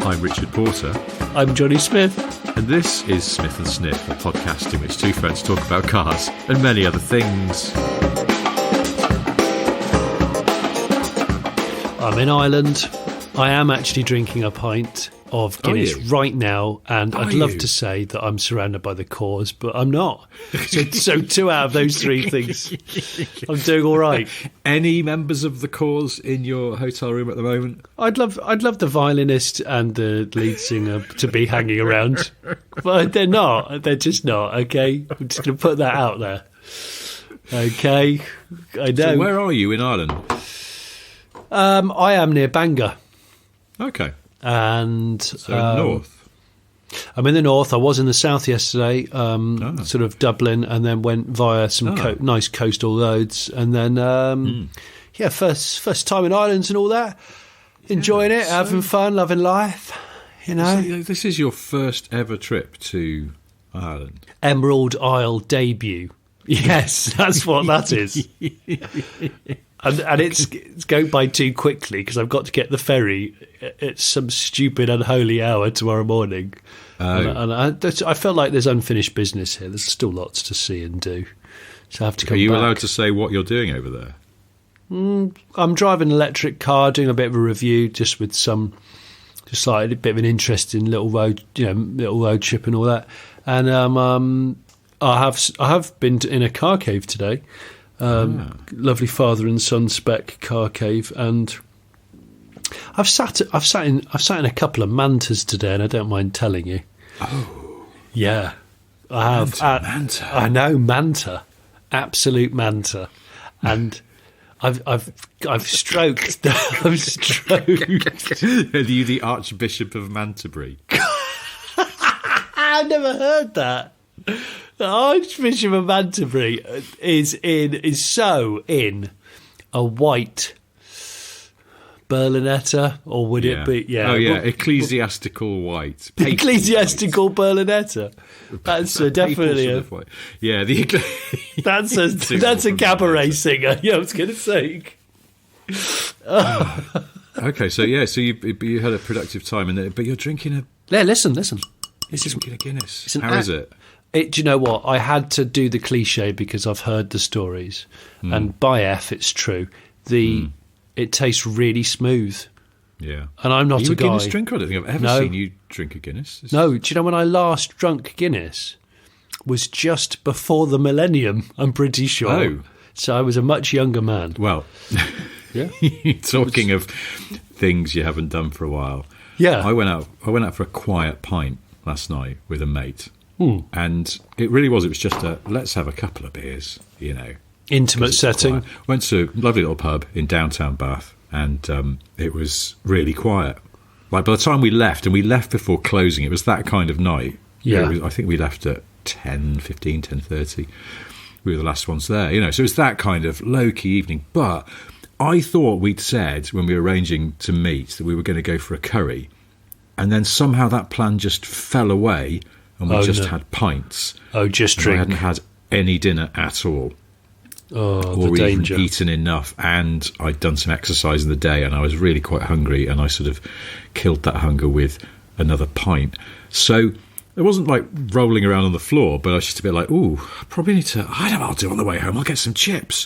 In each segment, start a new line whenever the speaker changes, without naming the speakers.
I'm Richard Porter.
I'm Johnny Smith.
And this is Smith and Sniff, a podcast in which two friends talk about cars and many other things.
I'm in Ireland. I am actually drinking a pint of Guinness right now, and I'd love to say that I'm surrounded by the Corrs, but I'm not. So two out of those three things, I'm doing all right.
Any members of the Corrs in your hotel room at the moment?
I'd love the violinist and the lead singer to be hanging around, but they're not. They're just not. Okay, I'm just going to put that out there. Okay, I know.
So where are you in Ireland?
I am near Bangor.
Okay.
And
so north.
I'm in the north. I was in the south yesterday, sort of Dublin, and then went via some nice coastal roads, and then first time in Ireland and all that. Enjoying it, having fun, loving life. You know,
so this is your first ever trip to Ireland.
Emerald Isle debut. Yes, that's what that is. And it's going by too quickly because I've got to get the ferry at some stupid unholy hour tomorrow morning. And I felt like there's unfinished business here. There's still lots to see and do. So I have to come back.
Are you allowed to say what you're doing over there?
I'm driving an electric car, doing a bit of a review, just like a bit of an interesting little road trip and all that. And I have been in a car cave today. Lovely father and son spec car cave, and I've sat in a couple of mantas today, and I don't mind telling you.
Oh,
yeah, I have.
Manta.
I know, manta, absolute manta, and I've stroked. I've stroked.
Are you the Archbishop of Manterbury?
I've never heard that. The Archbishop of Manterbury is so in a white Berlinetta, or would it be? Yeah.
Oh yeah, ecclesiastical white.
Ecclesiastical white. Berlinetta. That's definitely a
white. Yeah.
That's a cabaret singer. Yeah, I was going to say.
Okay, so you had a productive time, but you're drinking a.
Yeah, listen.
Drinking a Guinness. How is it?
Do you know what? I had to do the cliche because I've heard the stories, and by F, it's true. It tastes really smooth.
Yeah,
and I'm not
Are you
a guy.
Guinness drinker? I don't think I've ever seen you drink a Guinness.
No, do you know when I last drunk Guinness was just before the millennium? I'm pretty sure.
Oh,
so I was a much younger man.
Well,
yeah.
Talking of things you haven't done for a while.
Yeah,
I went out for a quiet pint last night with a mate. And it really was. It was just let's have a couple of beers, you know.
Intimate setting.
Quiet. Went to a lovely little pub in downtown Bath, and it was really quiet. Like by the time we left, and we left before closing, it was that kind of night.
Yeah.
I think we left at 10:30. We were the last ones there, you know. So it was that kind of low-key evening. But I thought we'd said when we were arranging to meet that we were going to go for a curry, and then somehow that plan just fell away. And we had pints.
Oh, just drink.
I hadn't had any dinner at all.
Oh,
or
the danger.
Even eaten enough. And I'd done some exercise in the day, and I was really quite hungry, and I sort of killed that hunger with another pint. So it wasn't like rolling around on the floor, but I was just a bit like, ooh, I probably need to, I don't know what I'll do on the way home. I'll get some chips.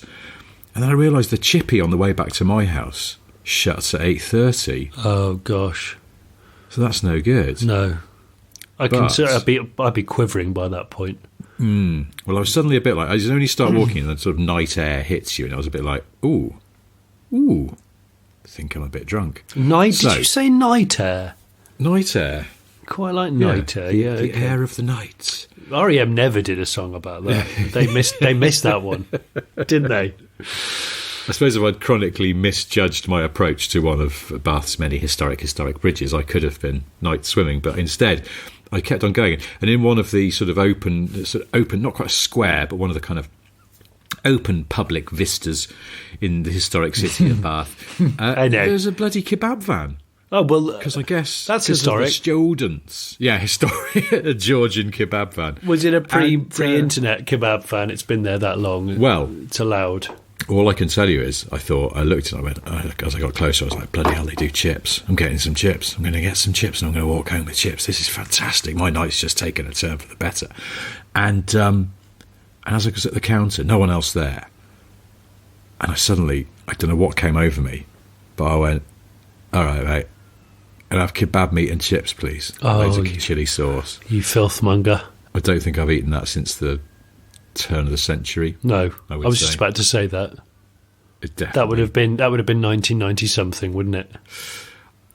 And then I realised the chippy on the way back to my house shuts at 8:30.
Oh, gosh.
So that's no good.
No. I'd be quivering by that point.
Well, I was suddenly a bit like, I just only start walking and then sort of night air hits you, and I was a bit like, ooh, I think I'm a bit drunk.
Did you say night air?
Night air.
Quite like night air, yeah.
The air of the night.
R.E.M. never did a song about that. They missed that one, didn't they?
I suppose if I'd chronically misjudged my approach to one of Bath's many historic bridges, I could have been night swimming, but instead I kept on going. And in one of the sort of open, not quite a square, but one of the kind of open public vistas in the historic city of Bath, there's a bloody kebab van.
Oh, well,
because I guess
that's historic.
The students. Yeah, historic. A Georgian kebab van.
Was it a pre-internet kebab van? It's been there that long.
Well,
it's allowed.
all I can tell you is, I looked and I went, as I got closer, I was like, bloody hell, they do chips. I'm getting some chips. I'm going to get some chips and I'm going to walk home with chips. This is fantastic. My night's just taken a turn for the better. And as I was at the counter, no one else there. And I don't know what came over me, but I went, all right, mate, and have kebab meat and chips, please. Loads of chili sauce.
You filthmonger.
I don't think I've eaten that since the turn of the century.
No, I was just about to say that. That would have been 1990 something, wouldn't it?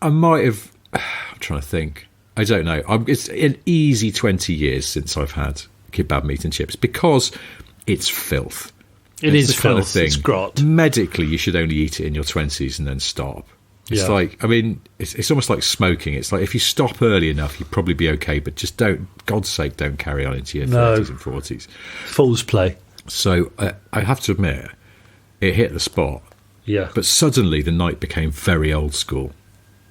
I might have. I'm trying to think. I don't know. It's an easy 20 years since I've had kebab meat and chips because it's filth.
It's filth. Kind of thing. It's grot.
Medically, you should only eat it in your 20s and then stop. It's like, I mean, it's almost like smoking. It's like if you stop early enough, you'd probably be okay, but just don't, God's sake, don't carry on into your 30s and 40s.
Fool's play.
So I have to admit, it hit the spot.
Yeah.
But suddenly the night became very old school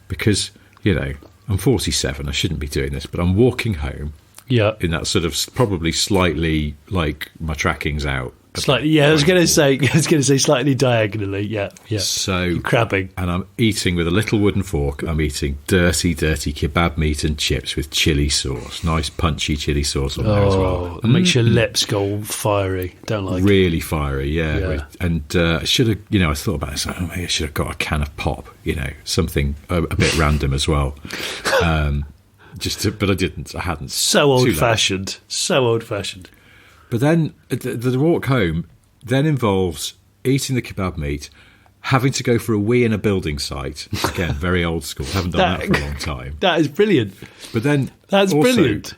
because, I'm 47. I shouldn't be doing this, but I'm walking home.
Yeah.
In that sort of probably slightly like my tracking's out.
Slightly, I was going to say slightly diagonally, yeah.
So
you're crabbing,
and I'm eating with a little wooden fork. I'm eating dirty kebab meat and chips with chili sauce, nice punchy chili sauce on there as well.
It makes your lips go all fiery. Don't like
really
it.
Fiery, yeah. And I should have, I thought about it. Maybe I should have got a can of pop, something a bit random as well. But I didn't. I hadn't.
So old fashioned.
But then the walk home then involves eating the kebab meat, having to go for a wee in a building site. Again, very old school. Haven't done that for a long time.
That is brilliant.
But then
that's also, brilliant.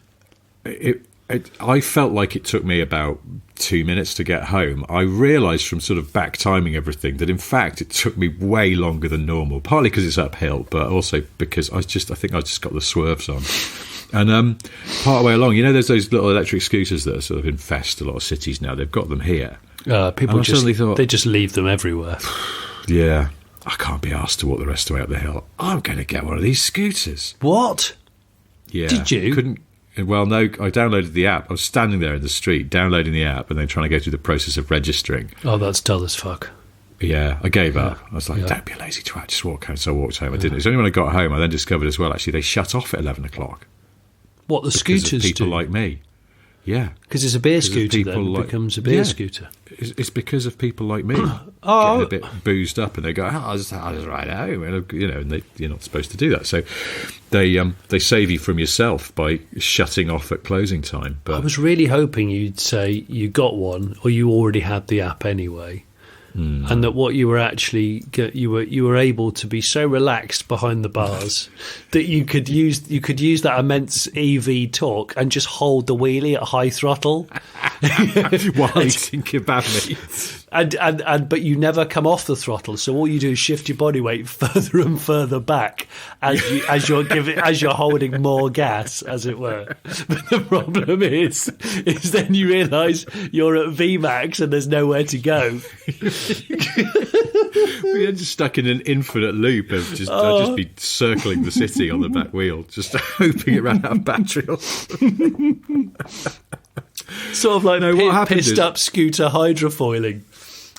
I felt like it took me about 2 minutes to get home. I realised from sort of back timing everything that in fact it took me way longer than normal. Partly because it's uphill, but also because I think I just got the swerves on. And part of the way along, there's those little electric scooters that are sort of infest a lot of cities now. They've got them here.
People they just leave them everywhere.
Yeah. I can't be asked to walk the rest of the way up the hill. I'm going to get one of these scooters.
What?
Yeah.
Did you?
Well, no, I downloaded the app. I was standing there in the street, downloading the app, and then trying to go through the process of registering.
Oh, that's dull as fuck.
Yeah, I gave up. I was like, don't be a lazy twat, just walk home. So I walked home. I didn't. It's only when I got home I then discovered as well, actually, they shut off at 11 o'clock.
What, the scooters do?
People like me. Yeah.
Because it's a beer scooter then. It becomes a beer scooter.
It's because of people like me getting a bit boozed up and they go, I'll just ride home. And, you're not supposed to do that. So they save you from yourself by shutting off at closing time. But
I was really hoping you'd say you got one or you already had the app anyway. And that what you were actually you were able to be so relaxed behind the bars that you could use that immense EV torque and just hold the wheelie at high throttle
while eating kebab meat.
But you never come off the throttle, so all you do is shift your body weight further and further back as you're holding more gas, as it were. But the problem is then you realise you're at VMAX and there's nowhere to go.
We're just stuck in an infinite loop of I'd just be circling the city on the back wheel, just hoping it ran out of battery.
Sort of like pissed up scooter hydrofoiling,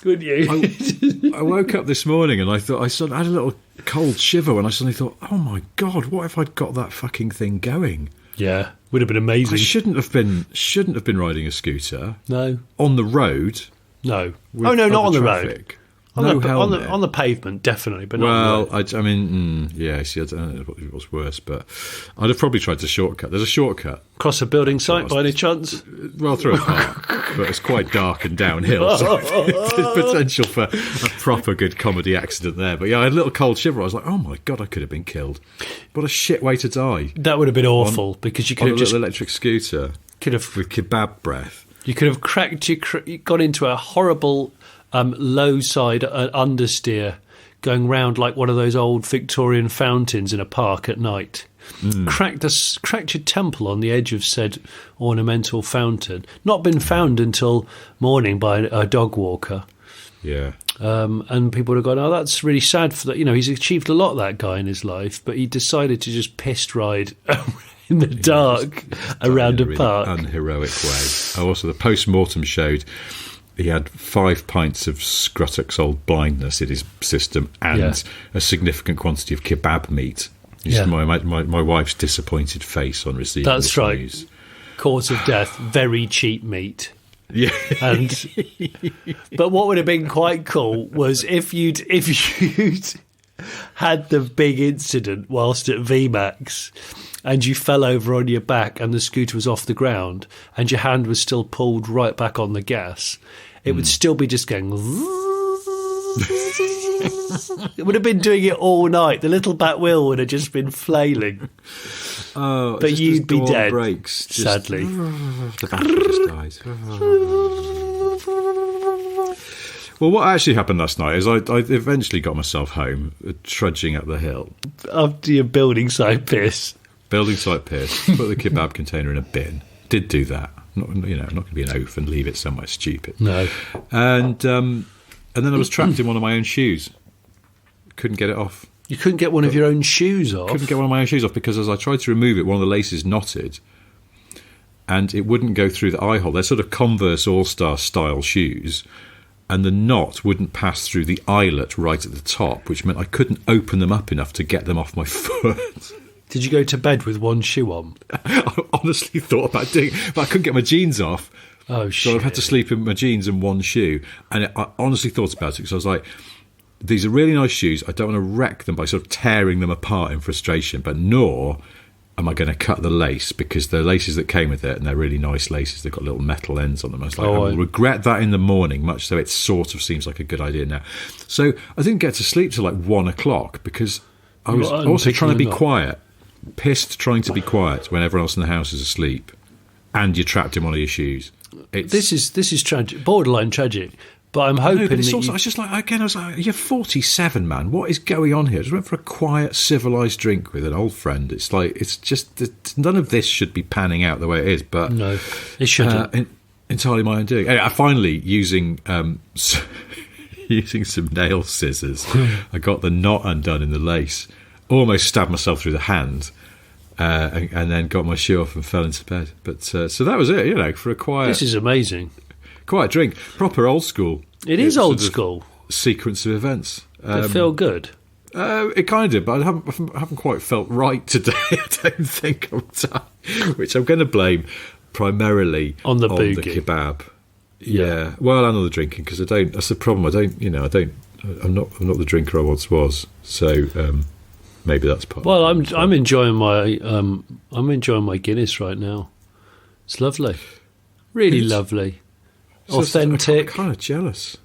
wouldn't you?
I woke up this morning and I had a little cold shiver when I suddenly thought, oh my God, what if I'd got that fucking thing going?
Yeah, would have been amazing.
I shouldn't have been riding a scooter.
No.
On the road.
No. Oh no, not on the road. On the pavement, definitely, but not on the road.
I mean, see, I don't know what's worse, but I'd have probably tried to shortcut. There's a shortcut.
Cross a building site by any chance?
Well, through a park, but it's quite dark and downhill, so there's potential for a proper good comedy accident there. But yeah, I had a little cold shiver. I was like, oh my God, I could have been killed. What a shit way to die.
That would have been awful, because you could have just...
little electric scooter with kebab breath.
You could have got into a horrible... low side understeer going round like one of those old Victorian fountains in a park at night. Cracked your temple on the edge of said ornamental fountain. Not been found until morning by a dog walker.
Yeah.
And people would have gone, oh, that's really sad for that. He's achieved a lot, that guy, in his life, but he decided to just pissed ride in the dark around a park.
Unheroic way. Also, the post-mortem showed he had 5 pints of Scruttock's Old Blindness in his system and a significant quantity of kebab meat. My wife's disappointed face on receiving this news.
Cause of death, very cheap meat.
Yeah.
But what would have been quite cool was if you'd had the big incident whilst at VMAX and you fell over on your back and the scooter was off the ground and your hand was still pulled right back on the gas, it would still be just going... It would have been doing it all night. The little back wheel would have just been flailing.
Oh,
but you'd be dead,
breaks,
sadly.
The battery just dies. Well, what actually happened last night is I eventually got myself home, trudging up the hill.
After your building site piss.
Building site piss. Put the kebab container in a bin. Did do that. Not going to be an oaf and leave it somewhere stupid.
No.
And then I was trapped in one of my own shoes. Couldn't get it off.
You couldn't get one of your own shoes off?
Couldn't get one of my own shoes off because as I tried to remove it, one of the laces knotted and it wouldn't go through the eye hole. They're sort of Converse All-Star style shoes, and the knot wouldn't pass through the eyelet right at the top, which meant I couldn't open them up enough to get them off my foot.
Did you go to bed with one shoe on?
I honestly thought about doing it, but I couldn't get my jeans off.
Oh, shit.
So I've had to sleep in my jeans and one shoe. And I honestly thought about it because I was like, these are really nice shoes. I don't want to wreck them by sort of tearing them apart in frustration, but nor am I going to cut the lace because the laces that came with it, and they're really nice laces, they've got little metal ends on them. I was like, I will regret that in the morning, much so it sort of seems like a good idea now. So I didn't get to sleep till like 1 o'clock because I was also trying to be quiet, pissed trying to be quiet when everyone else in the house is asleep, and you're trapped in one of your shoes.
This is tragic, borderline tragic. But I'm hoping
I was just like, again, I was like, you're 47, man. What is going on here? I just went for a quiet, civilised drink with an old friend. It's like, it's just, none of this should be panning out the way it is. But
no, it shouldn't.
Entirely my own doing. Anyway, I finally, using some nail scissors, I got the knot undone in the lace, almost stabbed myself through the hand, and then got my shoe off and fell into bed. But so that was it, for a quiet...
This is amazing.
Quiet drink, proper old school.
It is old school.
Sequence of events.
They feel good.
It kind of did, but I haven't quite felt right today. I don't think which I'm going to blame primarily
on the
kebab. Yeah. Well, and on the drinking because I don't. That's the problem. I'm not the drinker I once was. So maybe that's part.
Well, I'm enjoying my Guinness right now. It's lovely, really lovely. Authentic.
I'm kind of jealous,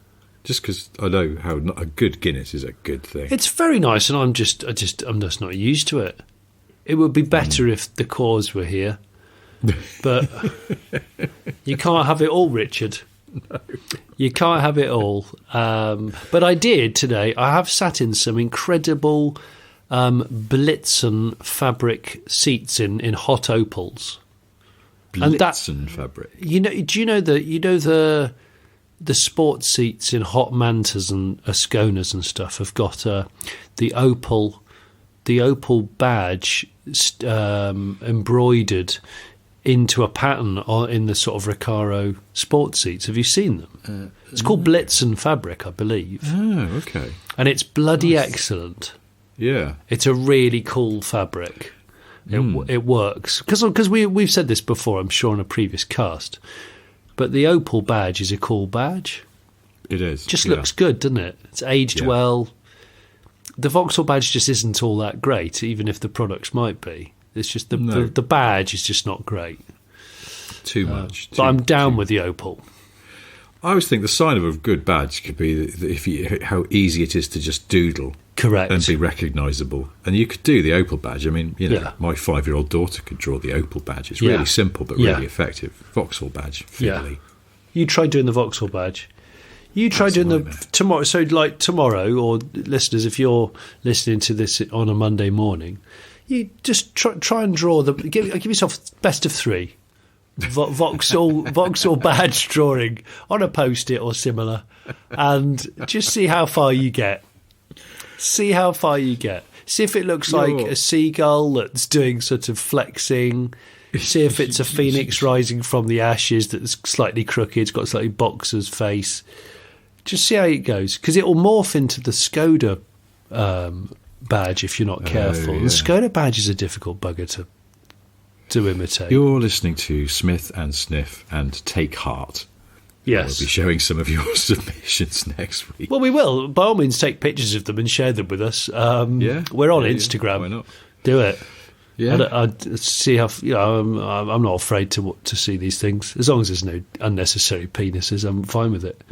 just because I know how a good Guinness is a good thing.
It's very nice, and I'm just not used to it. It would be better if the Corrs were here, but you can't have it all, Richard. No. You can't have it all. But I did today. I have sat in some incredible Blitzen fabric seats in hot opals.
Blitzen fabric.
Do you know the sports seats in hot mantas and Asconas and stuff have got the opal badge embroidered into a pattern in the sort of Recaro sports seats. Have you seen them? It's called Blitzen fabric, I believe.
Oh, okay.
And it's bloody excellent.
Yeah,
it's a really cool fabric. It works because we've said this before, I'm sure, in a previous cast. But the opal badge is a cool badge.
It is.
Just looks good, doesn't it? It's aged well. The Vauxhall badge just isn't all that great, even if the products might be. It's just the badge is just not great.
Too much.
But I'm down with the opal.
I always think the sign of a good badge could be how easy it is to just doodle.
Correct.
And be recognisable. And you could do the opal badge. I mean, my 5-year-old daughter could draw the opal badge. It's really simple but really effective. Vauxhall badge, fiddly.
Yeah. You try doing the Vauxhall badge. You try doing tomorrow. So, like tomorrow, or listeners, if you're listening to this on a Monday morning, you just try and draw give yourself best of 3. Vauxhall badge drawing on a post-it or similar, and just see how far you get. See if it looks like a seagull that's doing sort of flexing. See if it's a phoenix rising from the ashes that's slightly crooked, it's got a slightly boxer's face. Just see how it goes, because it will morph into the Skoda badge if you're not careful.
Yeah.
The Skoda badge is a difficult bugger to imitate.
You're listening to Smith and Sniff and Take Heart.
Yes.
We'll be showing some of your submissions next week.
Well, we will. By all means, take pictures of them and share them with us. We're on Instagram.
Yeah. Why not?
Do it.
Yeah.
I'd see how. I'm not afraid to see these things as long as there's no unnecessary penises. I'm fine with it,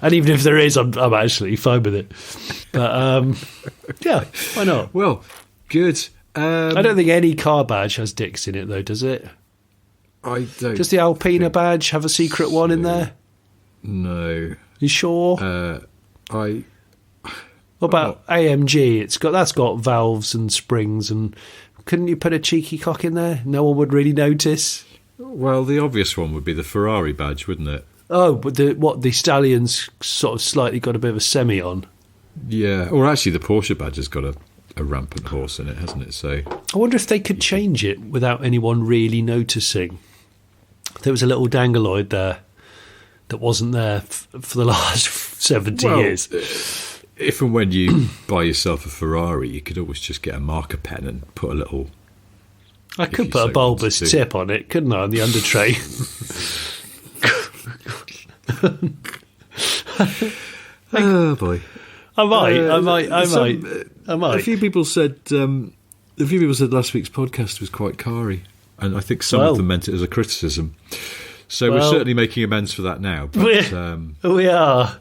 and even if there is, I'm absolutely fine with it. But yeah, why not?
Well, good.
I don't think any car badge has dicks in it, though, does it?
I don't.
Does the Alpina badge have a secret one in there?
No.
You sure?
What
about AMG? That's got valves and springs, and couldn't you put a cheeky cock in there? No one would really notice.
Well, the obvious one would be the Ferrari badge, wouldn't it?
Oh, but the Stallion's sort of slightly got a bit of a semi on.
Yeah, or actually the Porsche badge has got a rampant horse in it, hasn't it? So
I wonder if they could change it without anyone really noticing. There was a little dangleoid there that wasn't there for the last 70 years.
If and when you buy yourself a Ferrari, you could always just get a marker pen and put a little...
I could put a bulbous tip on it, couldn't I, on the under tray?
Oh, boy.
I might.
A few people said last week's podcast was quite carry, and I think some of them meant it as a criticism. So we're certainly making amends for that now. But,
we are.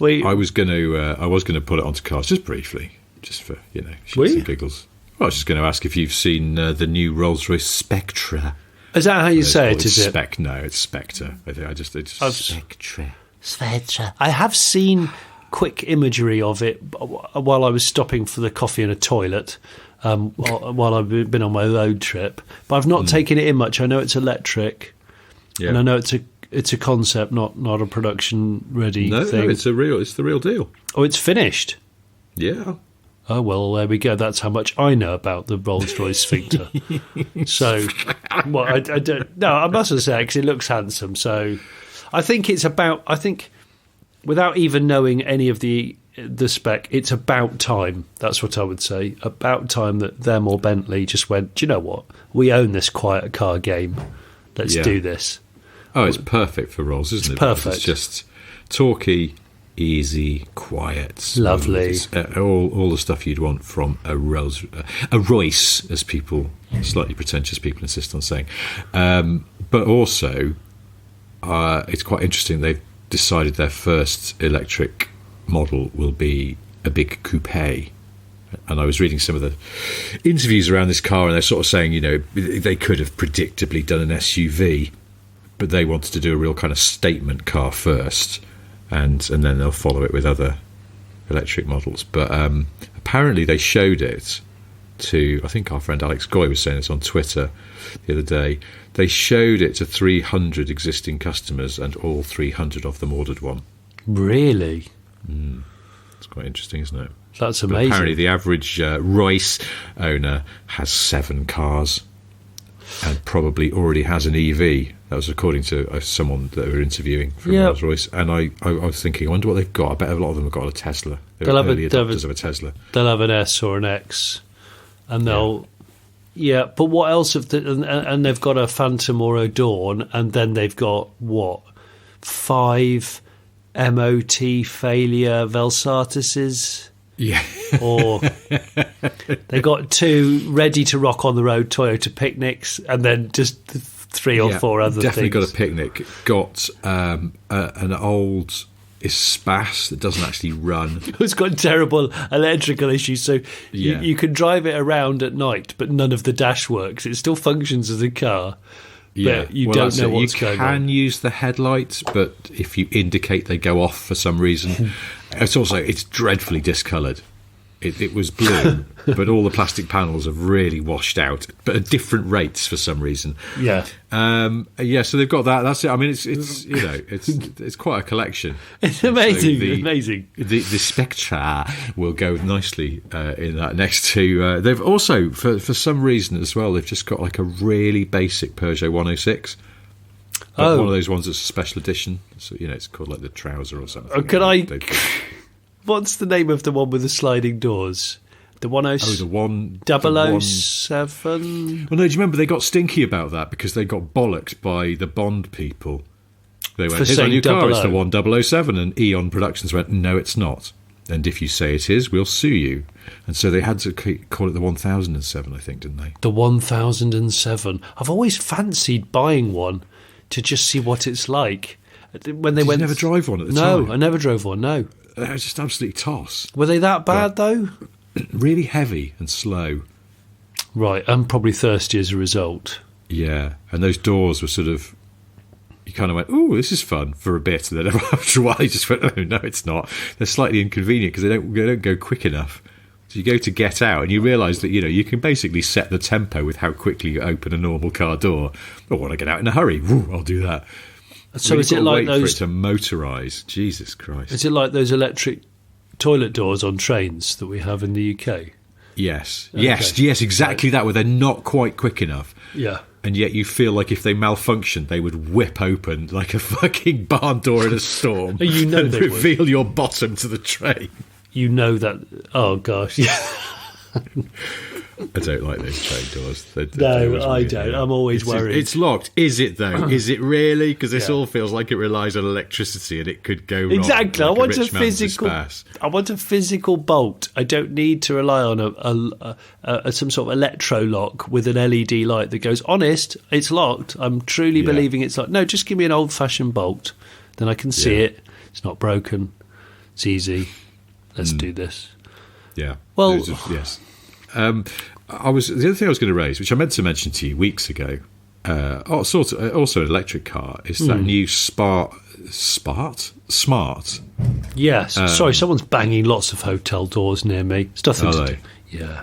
I was going to put it onto cars just briefly, just for shits and giggles. Well, I was just going to ask if you've seen the new Rolls-Royce Spectra.
Is that how you say it? Is it?
No, it's Spectre. I think
Spectra. I have seen quick imagery of it while I was stopping for the coffee in a toilet while I've been on my road trip, but I've not taken it in much. I know it's electric, and I know it's a concept, not a production ready thing.
No, it's the real deal.
Oh, it's finished.
Yeah.
Oh well, there we go. That's how much I know about the Rolls-Royce Spectre. So, well, I don't. No, I mustn't say because it looks handsome. So, I think it's about. I think, without even knowing any of the spec, it's about time. That's what I would say. About time that them or Bentley just went. Do you know what? We own this quiet car game. Let's do this.
Oh, it's perfect for Rolls, isn't it?
Perfect.
It's just talky, easy, quiet,
lovely.
All the stuff you'd want from a Royce, as slightly pretentious people insist on saying. But also, it's quite interesting. They've decided their first electric model will be a big coupe. And I was reading some of the interviews around this car, and they're sort of saying, they could have predictably done an SUV, but they wanted to do a real kind of statement car first, and then they'll follow it with other electric models. But apparently they showed it to, I think our friend Alex Goy was saying this on Twitter the other day, they showed it to 300 existing customers, and all 300 of them ordered one.
Really?
It's quite interesting, isn't it?
That's amazing.
But apparently the average Royce owner has 7 cars and probably already has an EV. That was according to someone that we were interviewing from Rolls-Royce. And I was thinking, I wonder what they've got. I bet a lot of them have got a Tesla. They'll have adopters of a Tesla.
They'll have an S or an X, and they'll... Yeah, but what else have and they've got a Phantom or a Dawn, and then they've got, 5 MOT failure Velsartises?
Yeah.
Or they got 2 ready to rock on the road Toyota Picnics, and then just 3 or 4 other
definitely
things.
Got a Picnic. Got an old Espace that doesn't actually run.
It's got terrible electrical issues, so you can drive it around at night, but none of the dash works. It still functions as a car. But you don't know what's going on. You can
use the headlights, but if you indicate they go off for some reason, it's dreadfully discoloured. It was blue, but all the plastic panels have really washed out, but at different rates for some reason.
Yeah.
So they've got that. That's it. I mean, it's quite a collection.
It's amazing.
So
amazing.
The Spectra will go nicely in that next to. They've also, for some reason as well, they've just got like a really basic Peugeot 106. One of those ones that's a special edition. So it's called like the Trouser or something.
What's the name of the one with the sliding doors? The 107?
Well, no, do you remember they got stinky about that because they got bollocked by the Bond people? They went, here's our new car, it's the 1007. And Eon Productions went, no, it's not. And if you say it is, we'll sue you. And so they had to call it the 1007, I think, didn't they?
The 1007. I've always fancied buying one to just see what it's like. When they
Did you never drive one at the time?
No, I never drove one, no.
They were just absolutely toss.
Were they that bad, though?
Really heavy and slow.
Right, I'm probably thirsty as a result.
Yeah, and those doors were sort of... You kind of went, oh, this is fun for a bit. And then after a while, you just went, oh, no, it's not. They're slightly inconvenient because they don't go quick enough. So you go to get out and you realise that, you can basically set the tempo with how quickly you open a normal car door. I want to get out in a hurry. Woo, I'll do that.
So is it like those...
for it to motorise. Jesus Christ.
Is it like those electric toilet doors on trains that we have in the UK?
Yes.
Okay.
Yes, exactly that, where they're not quite quick enough.
Yeah.
And yet you feel like if they malfunction, they would whip open like a fucking barn door in a storm and reveal your bottom to the train.
You know that... Oh, gosh. Yeah.
I don't like those train doors.
No, I don't. I'm always worried.
It's locked. Is it, though? Is it really? Because this all feels like it relies on electricity and it could go wrong.
Exactly.
Like
I want a physical bolt. I don't need to rely on some sort of electro lock with an LED light that goes, honest, it's locked. I'm truly believing it's locked. No, just give me an old-fashioned bolt. Then I can see it. It's not broken. It's easy. Let's do this.
Yeah.
Well...
Yes. The other thing I was going to raise, which I meant to mention to you weeks ago, also an electric car, is that new Smart.
Yes. Sorry, someone's banging lots of hotel doors near me. It's nothing to do. Yeah.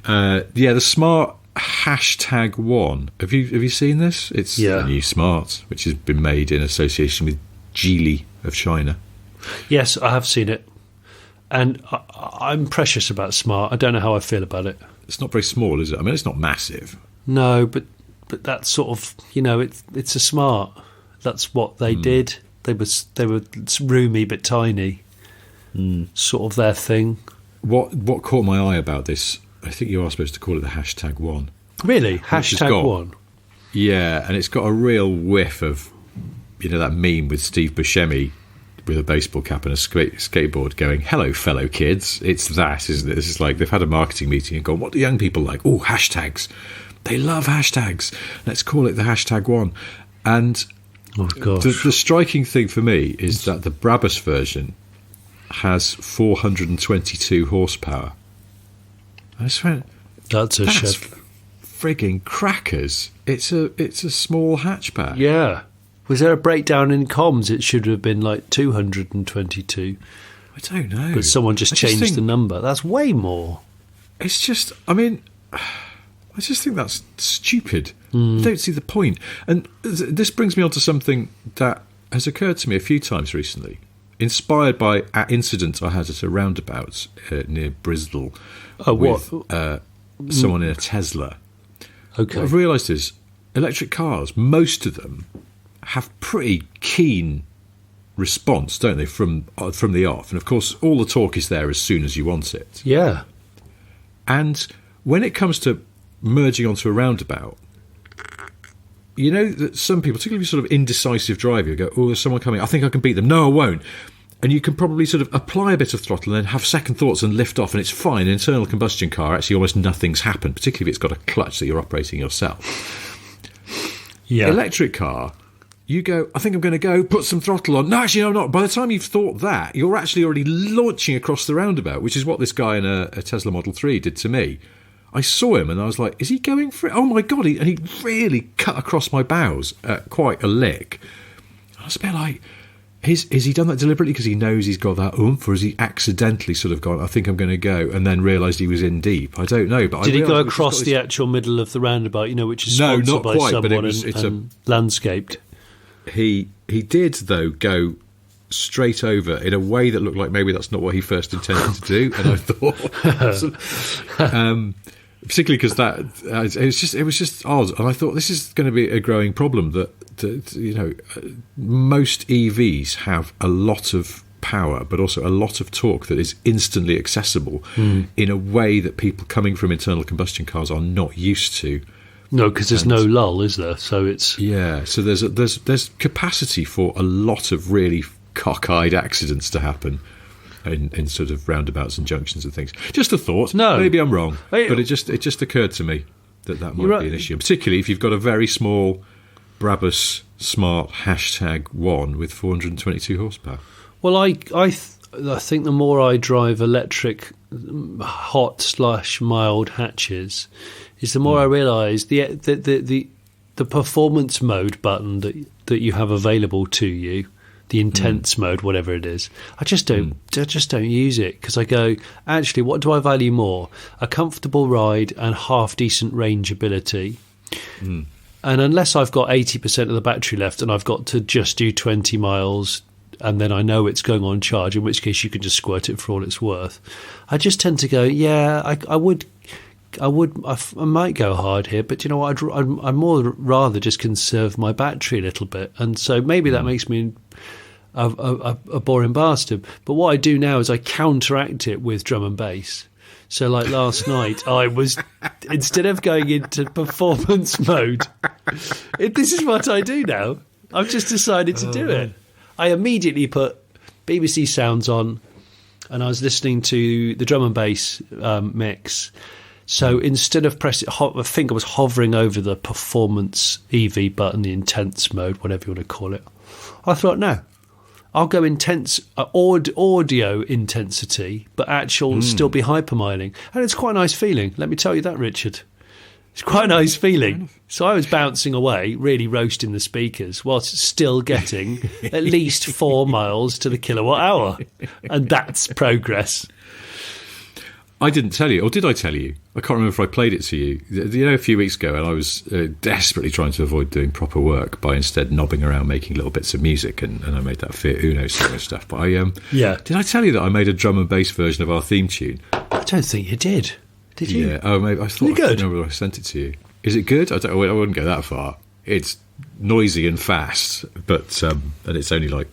The Smart #1. Have you seen this? It's the new Smart, which has been made in association with Geely of China.
Yes, I have seen it. And I'm precious about Smart. I don't know how I feel about it.
It's not very small, is it? I mean, it's not massive.
No, but that's sort of, it's a Smart. That's what they did. They were roomy but tiny. Sort of their thing.
What caught my eye about this? I think you are supposed to call it the #1.
Really, #1.
Yeah, and it's got a real whiff of, that meme with Steve Buscemi with a baseball cap and a skateboard going, hello, fellow kids. It's that, isn't it? This is like they've had a marketing meeting and gone, what do young people like? Oh, hashtags. They love hashtags. Let's call it the #1. And the striking thing for me is that the Brabus version has 422 horsepower. I just went, that's frigging crackers. It's a small hatchback.
Yeah. Was there a breakdown in comms? It should have been like 222.
I don't know.
But someone just changed the number. That's way more.
It's just, I just think that's stupid. I don't see the point. And this brings me on to something that has occurred to me a few times recently, inspired by an incident I had at a roundabout near Bristol with someone in a Tesla.
Okay.
What I've realised is electric cars, most of them, have pretty keen response, don't they, from the off? And of course, all the talk is there as soon as you want it.
Yeah.
And when it comes to merging onto a roundabout, that some people, particularly sort of indecisive driver, go, oh, there's someone coming, I think I can beat them. No, I won't. And you can probably sort of apply a bit of throttle and then have second thoughts and lift off, and it's fine. An internal combustion car, actually almost nothing's happened, particularly if it's got a clutch that you're operating yourself. Yeah. Electric car, you go, I think I'm going to go, put some throttle on. No, actually, no, I'm not. By the time you've thought that, you're actually already launching across the roundabout, which is what this guy in a Tesla Model 3 did to me. I saw him and I was like, is he going for it? Oh, my God. And he really cut across my bows at quite a lick. I was a bit like, Has he done that deliberately because he knows he's got that oomph, or has he accidentally sort of gone, I think I'm going to go, and then realised he was in deep? I don't know. But
did he go across the actual middle of the roundabout, which is sponsored by someone and landscaped?
He did, though, go straight over in a way that looked like maybe that's not what he first intended to do, and I thought... particularly because it was just odd, and I thought this is going to be a growing problem that most EVs have a lot of power, but also a lot of torque that is instantly accessible in a way that people coming from internal combustion cars are not used to.
No, because there's no lull, is there? So it's
So there's capacity for a lot of really cockeyed accidents to happen in sort of roundabouts and junctions and things. Just a thought.
No,
maybe I'm wrong, but it just occurred to me that might be an issue, particularly if you've got a very small Brabus Smart #1 with 422 horsepower.
Well, I think the more I drive electric hot/mild hatches, is the more I realise the performance mode button that you have available to you, the intense mode, whatever it is. I just don't use it because I go, actually, what do I value more? A comfortable ride and half decent range ability. And unless I've got 80% of the battery left and I've got to just do 20 miles and then I know it's going on charge, in which case you can just squirt it for all it's worth, I just tend to go, I might go hard here, but you know what, I'd more rather just conserve my battery a little bit. And so maybe that makes me a boring bastard. But what I do now is I counteract it with drum and bass. So like last night, I was, instead of going into performance mode, this is what I do now. I've just decided to do it. I immediately put BBC Sounds on and I was listening to the drum and bass mix. So instead of pressing, I think I was hovering over the performance EV button, the intense mode, whatever you want to call it. I thought, no, I'll go intense, audio intensity, but actual still be hypermiling. And it's quite a nice feeling. Let me tell you that, Richard. It's quite a nice feeling. So I was bouncing away, really roasting the speakers, whilst still getting at least 4 miles to the kilowatt hour. And that's progress.
I didn't tell you, or did I tell you? I can't remember if I played it to you. A few weeks ago, and I was desperately trying to avoid doing proper work by instead knobbing around making little bits of music, and I made that Fiat Uno sort of stuff. But did I tell you that I made a drum and bass version of our theme tune?
I don't think you did. Did you?
Yeah. Oh, maybe I thought. I don't know whether I sent it to you. Is it good? I wouldn't go that far. It's noisy and fast, but and it's only like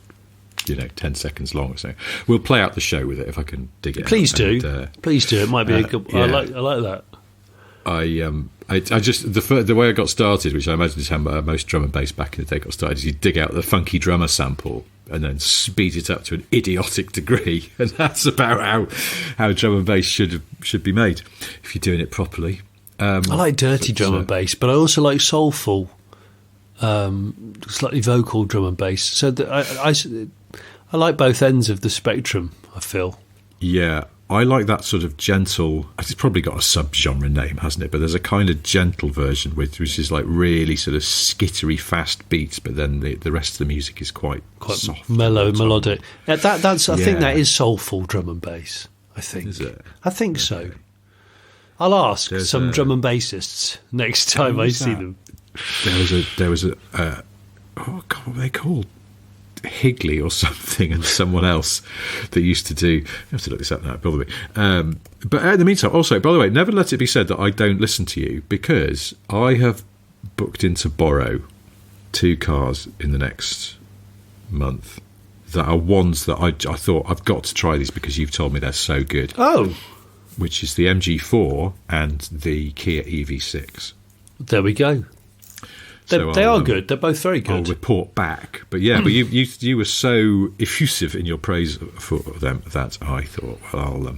10 seconds long or so. We'll play out the show with it if I can dig it.
Please
out.
do. Please do. It might be a good. Yeah. I like that.
I just the way I got started, which I imagine is how most drum and bass back in the day got started, is you dig out the funky drummer sample and then speed it up to an idiotic degree, and that's about how drum and bass should be made if you're doing it properly.
I like dirty drum and bass, but I also like soulful, slightly vocal drum and bass. So I like both ends of the spectrum, I feel.
Yeah, I like that sort of gentle... It's probably got a sub-genre name, hasn't it? But there's a kind of gentle version, which is like really sort of skittery, fast beats, but then the rest of the music is quite soft.
Mellow, melodic. I think that is soulful drum and bass, I think.
Is it?
I think so. I'll ask some drum and bassists next time I see them.
There was a oh God, what were they called? Higley or something, and someone else that used to do. I have to look this up now. Bother me. But in the meantime, also, by the way, never let it be said that I don't listen to you, because I have booked in to borrow 2 cars in the next month that are ones that I thought I've got to try these because you've told me they're so good.
Oh.
Which is the MG4 and the Kia EV6.
There we go. They are good. They're both very good.
I'll report back. But yeah, but you were so effusive in your praise for them that I thought, well,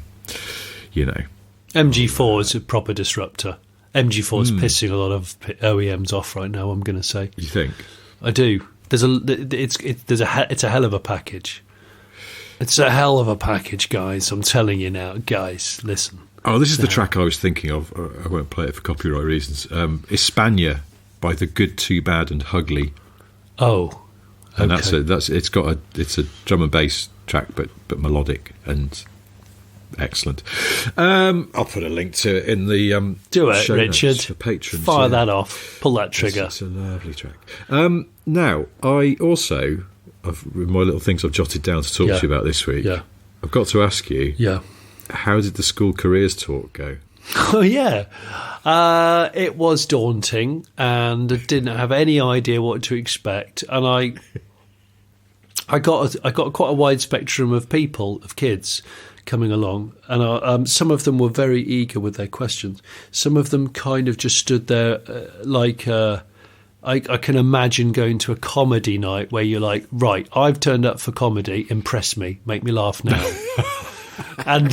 MG4 is a proper disruptor. MG4 is pissing a lot of OEMs off right now, I'm going to say.
You think?
I do. It's a hell of a package. It's a hell of a package, guys. I'm telling you now. Guys, listen.
Oh, this is the track I was thinking of. I won't play it for copyright reasons. Hispania by The Good, Too Bad and Hugly.
Oh,
and
Okay.
it's a drum and bass track, but melodic and excellent. I'll put a link to it in the
Do it,
show notes
Richard.
for patrons.
Fire that off. Pull that trigger.
It's a lovely track. Now, I also, my little things I've jotted down to talk to you about this week.
Yeah.
I've got to ask you.
Yeah.
How did the school careers talk go?
Oh, yeah. It was daunting, and I didn't have any idea what to expect. And I got quite a wide spectrum of people, of kids, coming along, and some of them were very eager with their questions. Some of them kind of just stood there I can imagine going to a comedy night where you're like, right, I've turned up for comedy, impress me, make me laugh now. and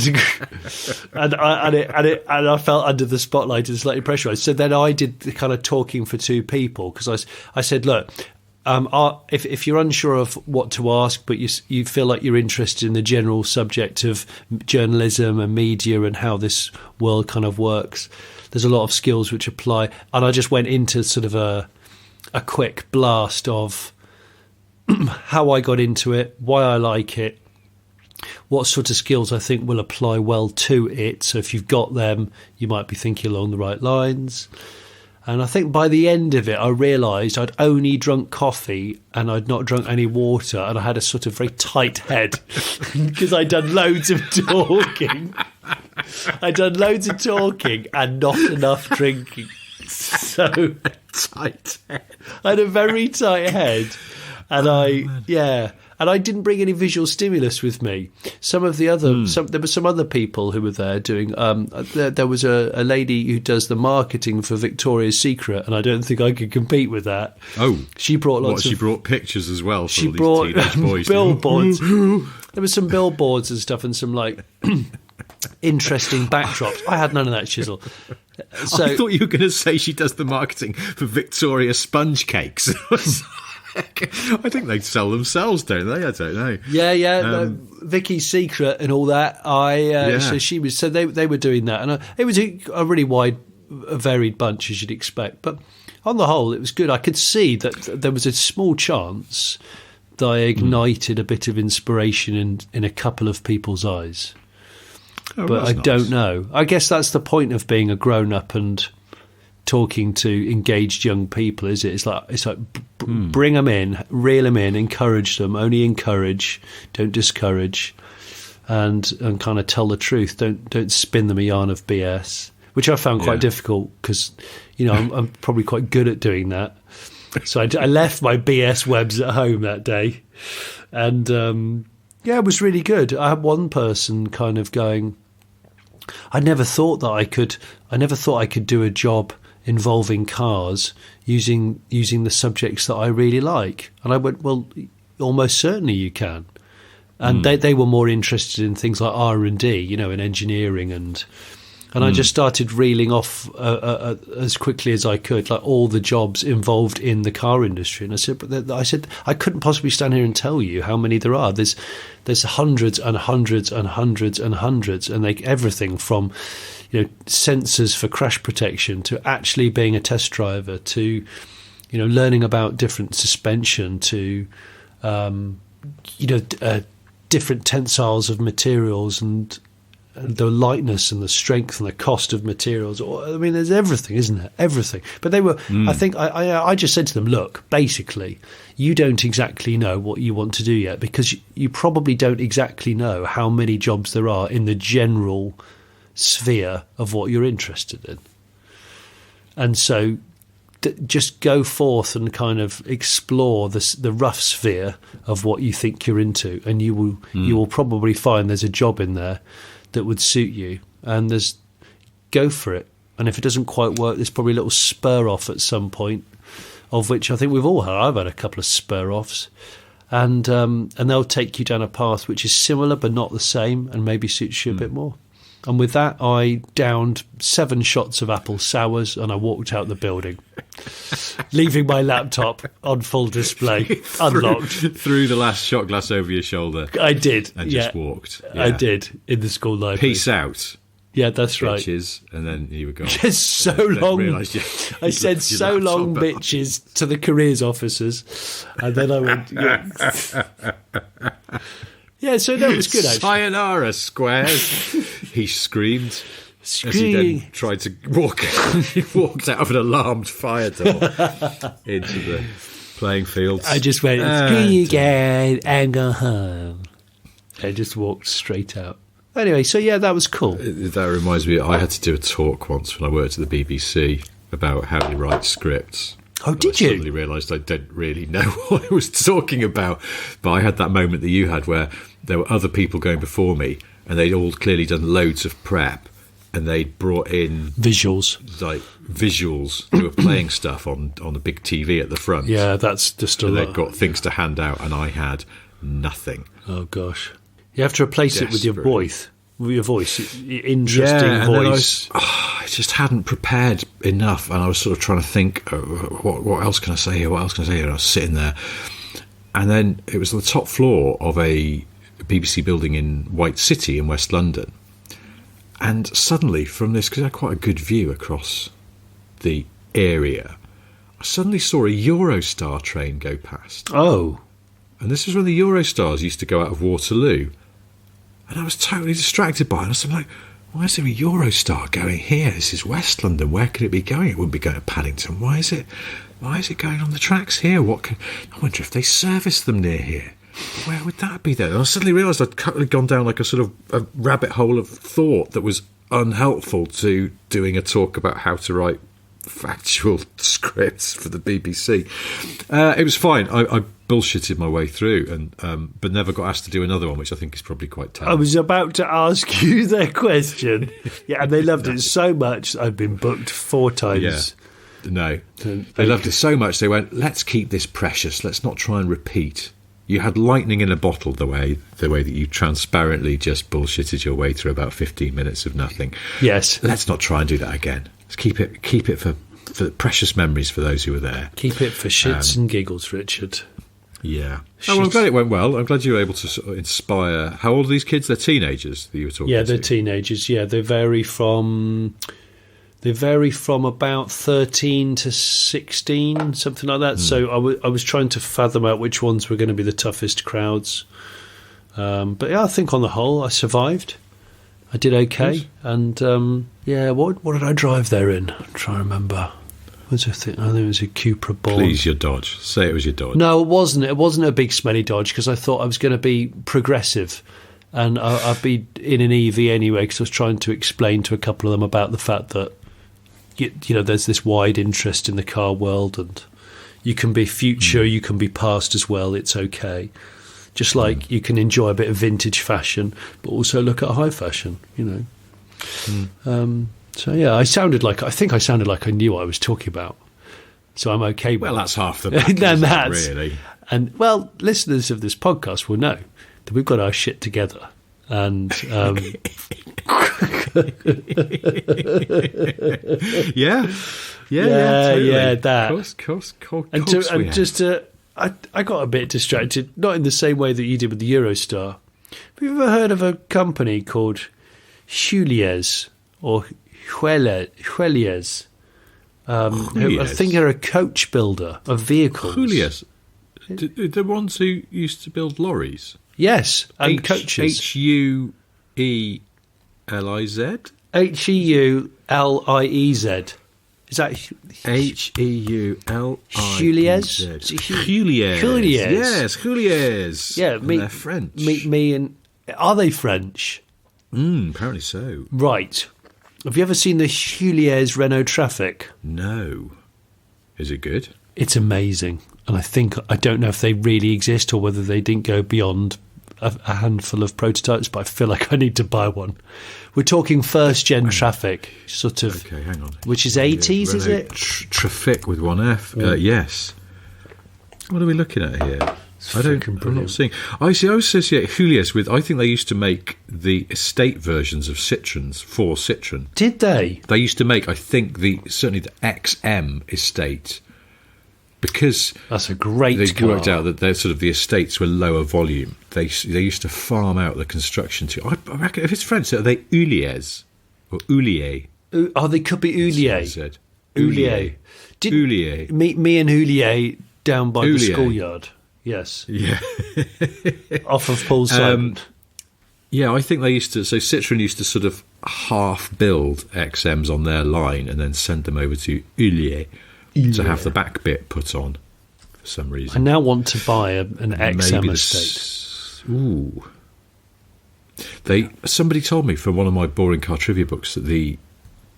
I felt under the spotlight and slightly pressurised. So then I did the kind of talking for two people, because I said, look, if you're unsure of what to ask, but you feel like you're interested in the general subject of journalism and media and how this world kind of works, there's a lot of skills which apply. And I just went into sort of a quick blast of how I got into it, why I like it, what sort of skills I think will apply well to it. So if you've got them, you might be thinking along the right lines. And I think by the end of it, I realised I'd only drunk coffee and I'd not drunk any water, and I had a sort of very tight head because I'd done loads of talking. I'd done loads of talking and not enough drinking. So
Tight head.
I had a very tight head, and and I didn't bring any visual stimulus with me. Some of the other, there were some other people who were there doing. There was a lady who does the marketing for Victoria's Secret, and I don't think I could compete with that.
Oh,
she brought lots.
She brought pictures as well. For
She
all these
brought
teenage boys.
billboards. There was some billboards and stuff, and some like interesting backdrops. I had none of that chisel. So,
I thought you were going to say she does the marketing for Victoria sponge cakes. I think they sell themselves, don't they? I don't know.
Yeah. Vicky's Secret and all that. So she was. So they were doing that, and it was a really wide, varied bunch, as you'd expect. But on the whole, it was good. I could see that there was a small chance that I ignited a bit of inspiration in a couple of people's eyes. But I don't know. I guess that's the point of being a grown-up and talking to engaged young people, is it? It's like bring them in, reel them in, encourage them. Only encourage, don't discourage, and kind of tell the truth. Don't spin them a yarn of BS, which I found quite difficult because, I'm probably quite good at doing that. So I left my BS webs at home that day, and it was really good. I had one person kind of going, I never thought I could do a job involving cars using the subjects that I really like. And I went, well, almost certainly you can. And they were more interested in things like R&D, in engineering, and I just started reeling off as quickly as I could, like all the jobs involved in the car industry. And I said I couldn't possibly stand here and tell you how many there are. There's hundreds and hundreds and hundreds and hundreds, and everything from sensors for crash protection to actually being a test driver to learning about different suspension to different tensiles of materials and the lightness and the strength and the cost of materials. I mean, there's everything, isn't there? Everything. But they were, I think, I just said to them, look, basically, you don't exactly know what you want to do yet, because you probably don't exactly know how many jobs there are in the general sphere of what you're interested in. And so just go forth and kind of explore the rough sphere of what you think you're into, and you will probably find there's a job in there that would suit you, and go for it. And if it doesn't quite work, there's probably a little spur off at some point, of which I think we've all had. I've had a couple of spur offs, and they'll take you down a path which is similar but not the same, and maybe suits you a bit more. And with that, I downed 7 shots of apple sours, and I walked out the building, leaving my laptop on full display, unlocked.
Threw the last shot glass over your shoulder.
I did.
And just walked. Yeah.
I did, in the school library.
Peace out.
Yeah, that's right.
bitches, and then you were gone.
Just so long. I said so long, bitches, to the careers officers, and then I went. Yeah, so that was good. Actually,
sayonara, squares. He screamed. As he then tried to walk, he walked out of an alarmed fire door into the playing fields.
I just went, screw you again, and go home. I just walked straight out. Anyway, so yeah, that was cool.
That reminds me, I had to do a talk once when I worked at the BBC about how you write scripts.
Oh, did you?
I suddenly realised I didn't really know what I was talking about. But I had that moment that you had where there were other people going before me and they'd all clearly done loads of prep and they'd brought in visuals. They were playing stuff on a big TV at the front.
Yeah, that's just a lot.
They'd got things to hand out and I had nothing.
Oh, gosh. You have to replace it with your voice. Interesting voice.
I just hadn't prepared enough, and I was sort of trying to think, what else can I say here? What else can I say here? And I was sitting there, and then it was the top floor of a BBC building in White City in West London, and suddenly from this, because I had quite a good view across the area, I suddenly saw a Eurostar train go past.
Oh.
And this was when the Eurostars used to go out of Waterloo. And I was totally distracted by it. I was like, why is there a Eurostar going here? This is West London. Where could it be going? It wouldn't be going to Paddington. Why is it going on the tracks here? I wonder if they service them near here. Where would that be then? And I suddenly realised I'd gone down like a sort of a rabbit hole of thought that was unhelpful to doing a talk about how to write factual scripts for the BBC. It was fine. I bullshitted my way through, and but never got asked to do another one, which I think is probably quite telling.
I was about to ask you that question. Yeah, and they loved it so much. I've been booked 4 times.
Yeah. No, they loved it so much. They went, let's keep this precious. Let's not try and repeat. You had lightning in a bottle the way that you transparently just bullshitted your way through about 15 minutes of nothing.
Yes.
Let's not try and do that again. Let's keep it for precious memories for those who were there.
Keep it for shits and giggles, Richard.
Yeah. Oh, well, I'm glad it went well. I'm glad you were able to sort of inspire. How old are these kids? They're teenagers that you were talking to.
Yeah, they're teenagers. Yeah, they vary from about 13 to 16, something like that. So I was trying to fathom out which ones were going to be the toughest crowds. But yeah, I think on the whole, I survived. I did okay. Yes. And what did I drive there in? I'm trying to remember. I think it was a Cupra Bond.
Please, your Dodge. Say it was your Dodge.
No, it wasn't. It wasn't a big smelly Dodge because I thought I was going to be progressive. And I'd be in an EV anyway because I was trying to explain to a couple of them about the fact that, you know, there's this wide interest in the car world and you can be future, you can be past as well. It's okay. Just like you can enjoy a bit of vintage fashion, but also look at high fashion, you know. So yeah, I think I sounded like I knew what I was talking about. So I'm okay with
Well,
that.
that's half the battle, really.
And well, listeners of this podcast will know that we've got our shit together. And
yeah, totally.
That.
Of course
I got a bit distracted, not in the same way that you did with the Eurostar. Have you ever heard of a company called Juliez or Juliez? I think they're a coach builder of vehicles.
Juliez, the ones who used to build lorries.
Yes, and coaches.
Hueliz.
Heulliez. Is that
Heulliez?
Juliez.
Yes, Juliez.
Yeah,
they're French.
Me and are they French?
Apparently so.
Right. Have you ever seen the Juliez Renault Traffic?
No. Is it good?
It's amazing. And I don't know if they really exist or whether they didn't go beyond a handful of prototypes, but I feel like I need to buy one. We're talking first-gen Traffic, sort of.
Okay, hang on.
Which is 80s, is it?
Traffic with one F. Yes. What are we looking at here? I'm not seeing. I associate Juliez with. I think they used to make the estate versions of Citroens for Citroen.
Did they?
They used to make. I think certainly the XM estate. Because
that's a great
they
car.
Worked out that they're sort of the estates were lower volume. They used to farm out the construction to. I reckon if it's French, are they Juliez? or Oulier.
Oh, they could be Oulier.
Said.
Oulier.
Oulier.
Me and Oulier down by the
Oulier.
schoolyard. Yes.
Yeah.
Off of Paul Simon.
Yeah, I think they used to. So Citroën used to sort of half build XMs on their line and then send them over to Oulier to have the back bit put on for some
I
reason.
now want to buy an XM
Maybe
estate.
Ooh. Somebody told me from one of my boring car trivia books that the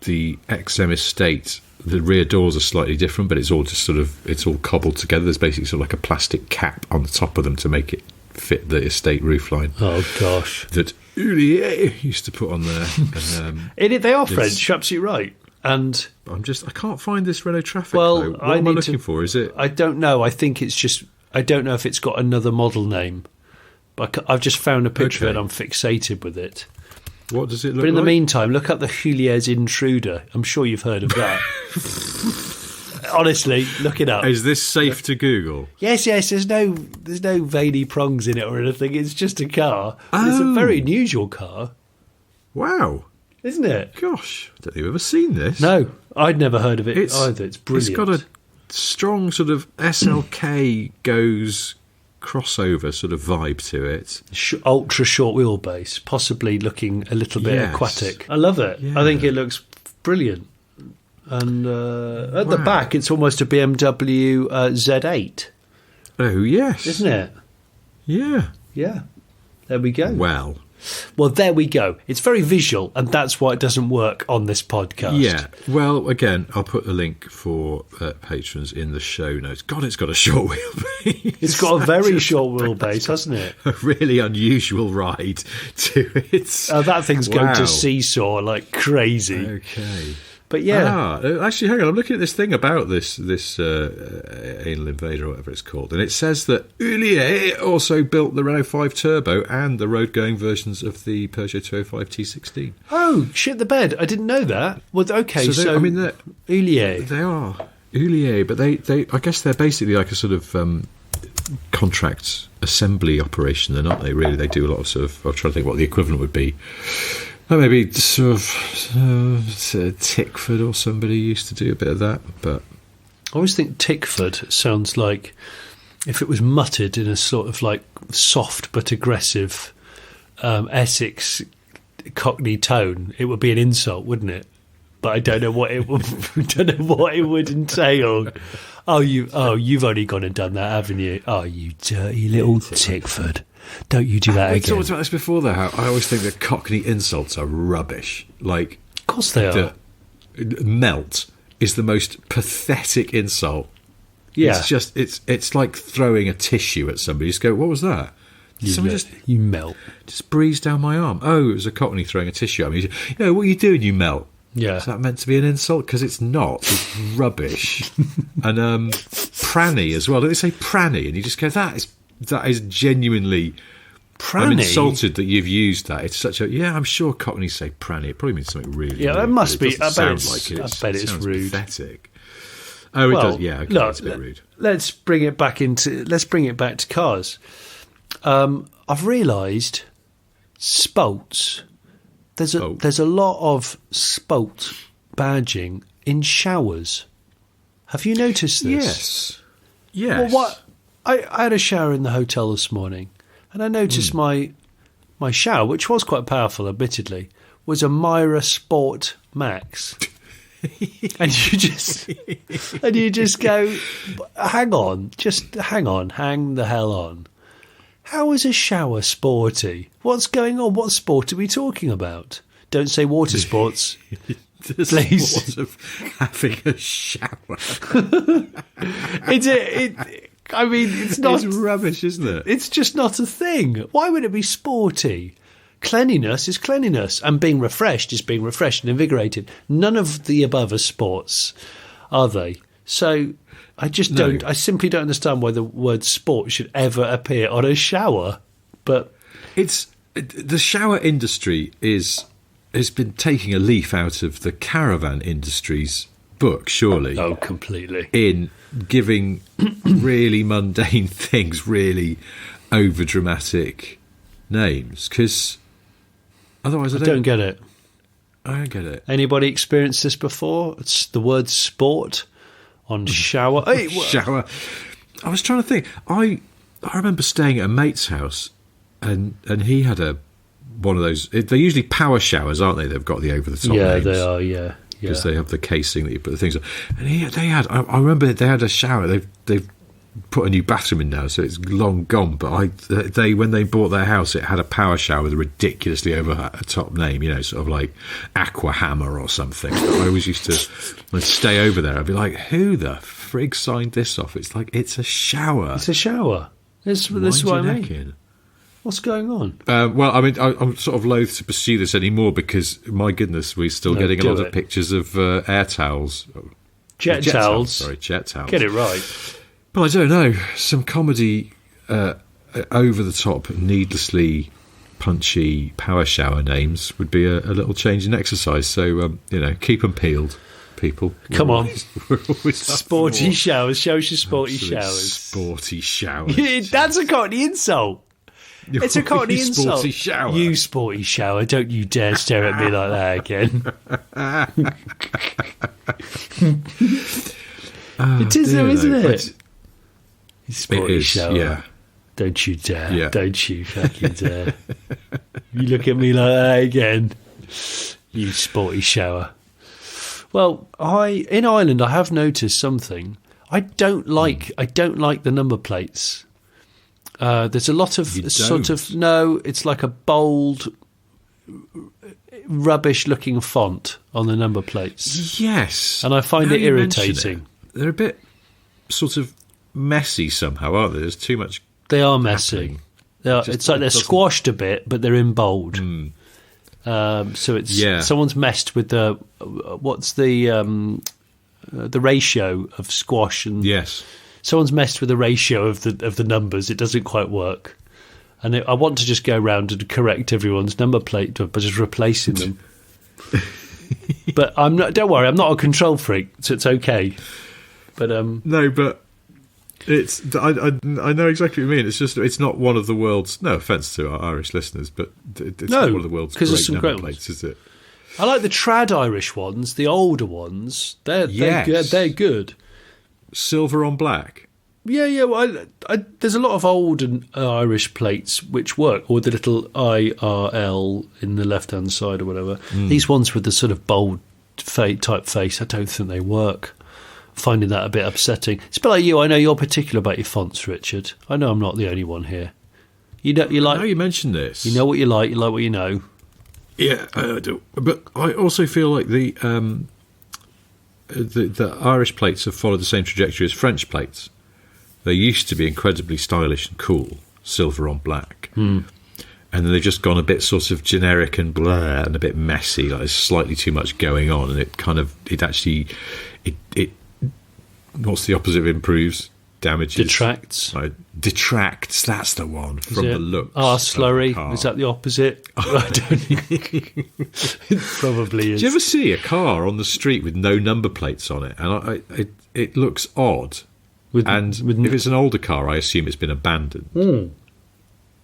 XM estate, the rear doors are slightly different, but it's all just it's all cobbled together. There's basically sort of like a plastic cap on the top of them to make it fit the estate roofline.
Oh gosh,
that Oulier used to put on there. And,
they are French. You're absolutely right. And
I can't find this Renault Traffic.
Well,
though. What am I looking for? Is it?
I don't know. I think it's just. I don't know if it's got another model name, but I've just found a picture of it. I'm fixated with it.
What does it look like?
But in the meantime, look up the Houlier's Intruder. I'm sure you've heard of that. Honestly, look it up.
Is this safe to Google?
Yes. There's no veiny prongs in it or anything. It's just a car. It's a very unusual car.
Wow.
Isn't it?
Gosh, I don't think I've ever seen this.
No, I'd never heard of it either. It's brilliant.
It's got a strong sort of SLK goes crossover sort of vibe to it.
Ultra short wheelbase, possibly looking a little bit aquatic. I love it. Yeah. I think it looks brilliant. And at the back, it's almost a BMW Z8.
Oh, yes.
Isn't it?
Yeah.
Yeah. There we go.
Well,
there we go. It's very visual, and that's why it doesn't work on this podcast.
Yeah. Well, again, I'll put the link for patrons in the show notes. God, it's got a short wheelbase.
It's got a very short wheelbase, hasn't it?
A really unusual ride to it.
That thing's going to seesaw like crazy.
Okay.
But yeah.
Actually, hang on. I'm looking at this thing about this anal invader or whatever it's called, and it says that Oulier also built the Renault 5 Turbo and the road-going versions of the Peugeot 205 T16.
Oh, shit the bed! I didn't know that. Well, okay, so
I mean,
Oulier.
They are Oulier, but they I guess they're basically like a sort of contract assembly operation. They're not they really? They do a lot of sort of. I'm trying to think what the equivalent would be. Maybe sort of Tickford or somebody used to do a bit of that, but
I always think Tickford sounds like if it was muttered in a sort of like soft but aggressive Essex Cockney tone, it would be an insult, wouldn't it? But I don't know what it would. Don't know what it would entail. You've only gone and done that, haven't you? Oh, you dirty little Tickford. Don't you do that again.
We talked about this before, though, how I always think that Cockney insults are rubbish. Like,
of course they are.
Melt is the most pathetic insult.
Yeah.
It's just, it's like throwing a tissue at somebody. Just go, what was that?
You melt.
Just breeze down my arm. Oh, it was a Cockney throwing a tissue at me. What are you doing, you melt?
Yeah.
Is that meant to be an insult? Because it's not. It's rubbish. And pranny as well. Don't they say pranny? And you just go, that is genuinely.
Pranny?
I'm insulted that you've used that. It's such a. Yeah, I'm sure Cockneys say pranny. It probably means something really.
Yeah,
rude,
that must be.
I bet it's
rude.
Pathetic. Oh, it does. Yeah, okay,
look,
it's a bit rude.
Let's bring it back to cars. I've realised spolts. There's a lot of spolt badging in showers. Have you noticed this?
Yes.
Well, I had a shower in the hotel this morning, and I noticed my shower, which was quite powerful, admittedly, was a Myra Sport Max. And you just go, hang on, hang the hell on. How is a shower sporty? What's going on? What sport are we talking about? Don't say water sports, please.
Sport of having a shower.
I mean, it's not.
It's rubbish, isn't it?
It's just not a thing. Why would it be sporty? Cleanliness is cleanliness, and being refreshed is being refreshed and invigorated. None of the above are sports, are they? So I just don't. I simply don't understand why the word sport should ever appear on a shower. But
the shower industry has been taking a leaf out of the caravan industry's book, surely.
Oh, completely.
In giving really mundane things really overdramatic names, because otherwise I
don't get it.
I don't get it.
Anybody experienced this before? It's the word sport on shower.
Shower. I was trying to think. I remember staying at a mate's house, and he had one of those. They're usually power showers, aren't they? They've got the over the top.
Yeah,
names.
they are. Yeah,
because they have the casing that you put the things on. And they had. I remember they had a shower. They've put a new bathroom in now, so it's long gone. But when they bought their house, it had a power shower with a ridiculously over the top name. Sort of like Aqua Hammer or something. But I always used to when I'd stay over there. I'd be like, who the frig signed this off? It's like it's a shower.
It's a shower. This is what I mean.
In?
What's going on?
Well, I mean, I'm sort of loath to pursue this anymore because, my goodness, we're still getting a lot of pictures of air towels.
Jet towels.
Sorry, jet towels.
Get it right.
But I don't know. Some comedy, over the top, needlessly punchy power shower names would be a little change in exercise. So, keep them peeled, people.
Come on.
We're always
sporty showers. Show us your sporty showers.
Sporty showers.
That's a Cockney insult. It's a Cockney insult.
Sporty shower.
You sporty shower. Don't you dare stare at me like that again. It is though, isn't it? Sporty shower.
Yeah.
Don't you dare. Yeah. Don't you fucking dare. You look at me like that again. You sporty shower. Well, in Ireland I have noticed something. I don't like the number plates. There's a lot of it's like a bold, rubbish-looking font on the number plates.
Yes,
and I find it irritating.
They're a bit sort of messy somehow, aren't they? There's too much.
They are messy. It's like they're squashed a bit, but they're in bold. So it's someone's messed with the what's the ratio of squash and
yes.
Someone's messed with the ratio of the numbers. It doesn't quite work, and I want to just go around and correct everyone's number plate by just replacing them. But I'm not. Don't worry, I'm not a control freak, so it's okay. But
no, but it's. I know exactly what you mean. It's just it's not one of the world's. No offense to our Irish listeners, but it's not one of the world's great number plates, is it?
I like the trad Irish ones, the older ones. They're good. They're good.
Silver on black.
Yeah. Well, there's a lot of old Irish plates which work, or the little IRL in the left-hand side or whatever. These ones with the sort of bold typeface, I don't think they work. Finding that a bit upsetting. It's a bit like you. I know you're particular about your fonts, Richard. I know I'm not the only one here. You like.
Now you mentioned this.
You know what you like. You like what you know.
Yeah, I do. But I also feel like the Irish plates have followed the same trajectory as French plates. They used to be incredibly stylish and cool, silver on black. And then they've just gone a bit sort of generic and blah and a bit messy, like there's slightly too much going on, and it what's the opposite of improves? Damages.
Detracts.
Detracts, that's the one, from the looks.
Slurry, is that the opposite? I don't think. It probably is.
Do you ever see a car on the street with no number plates on it? And it looks odd. If it's an older car, I assume it's been abandoned.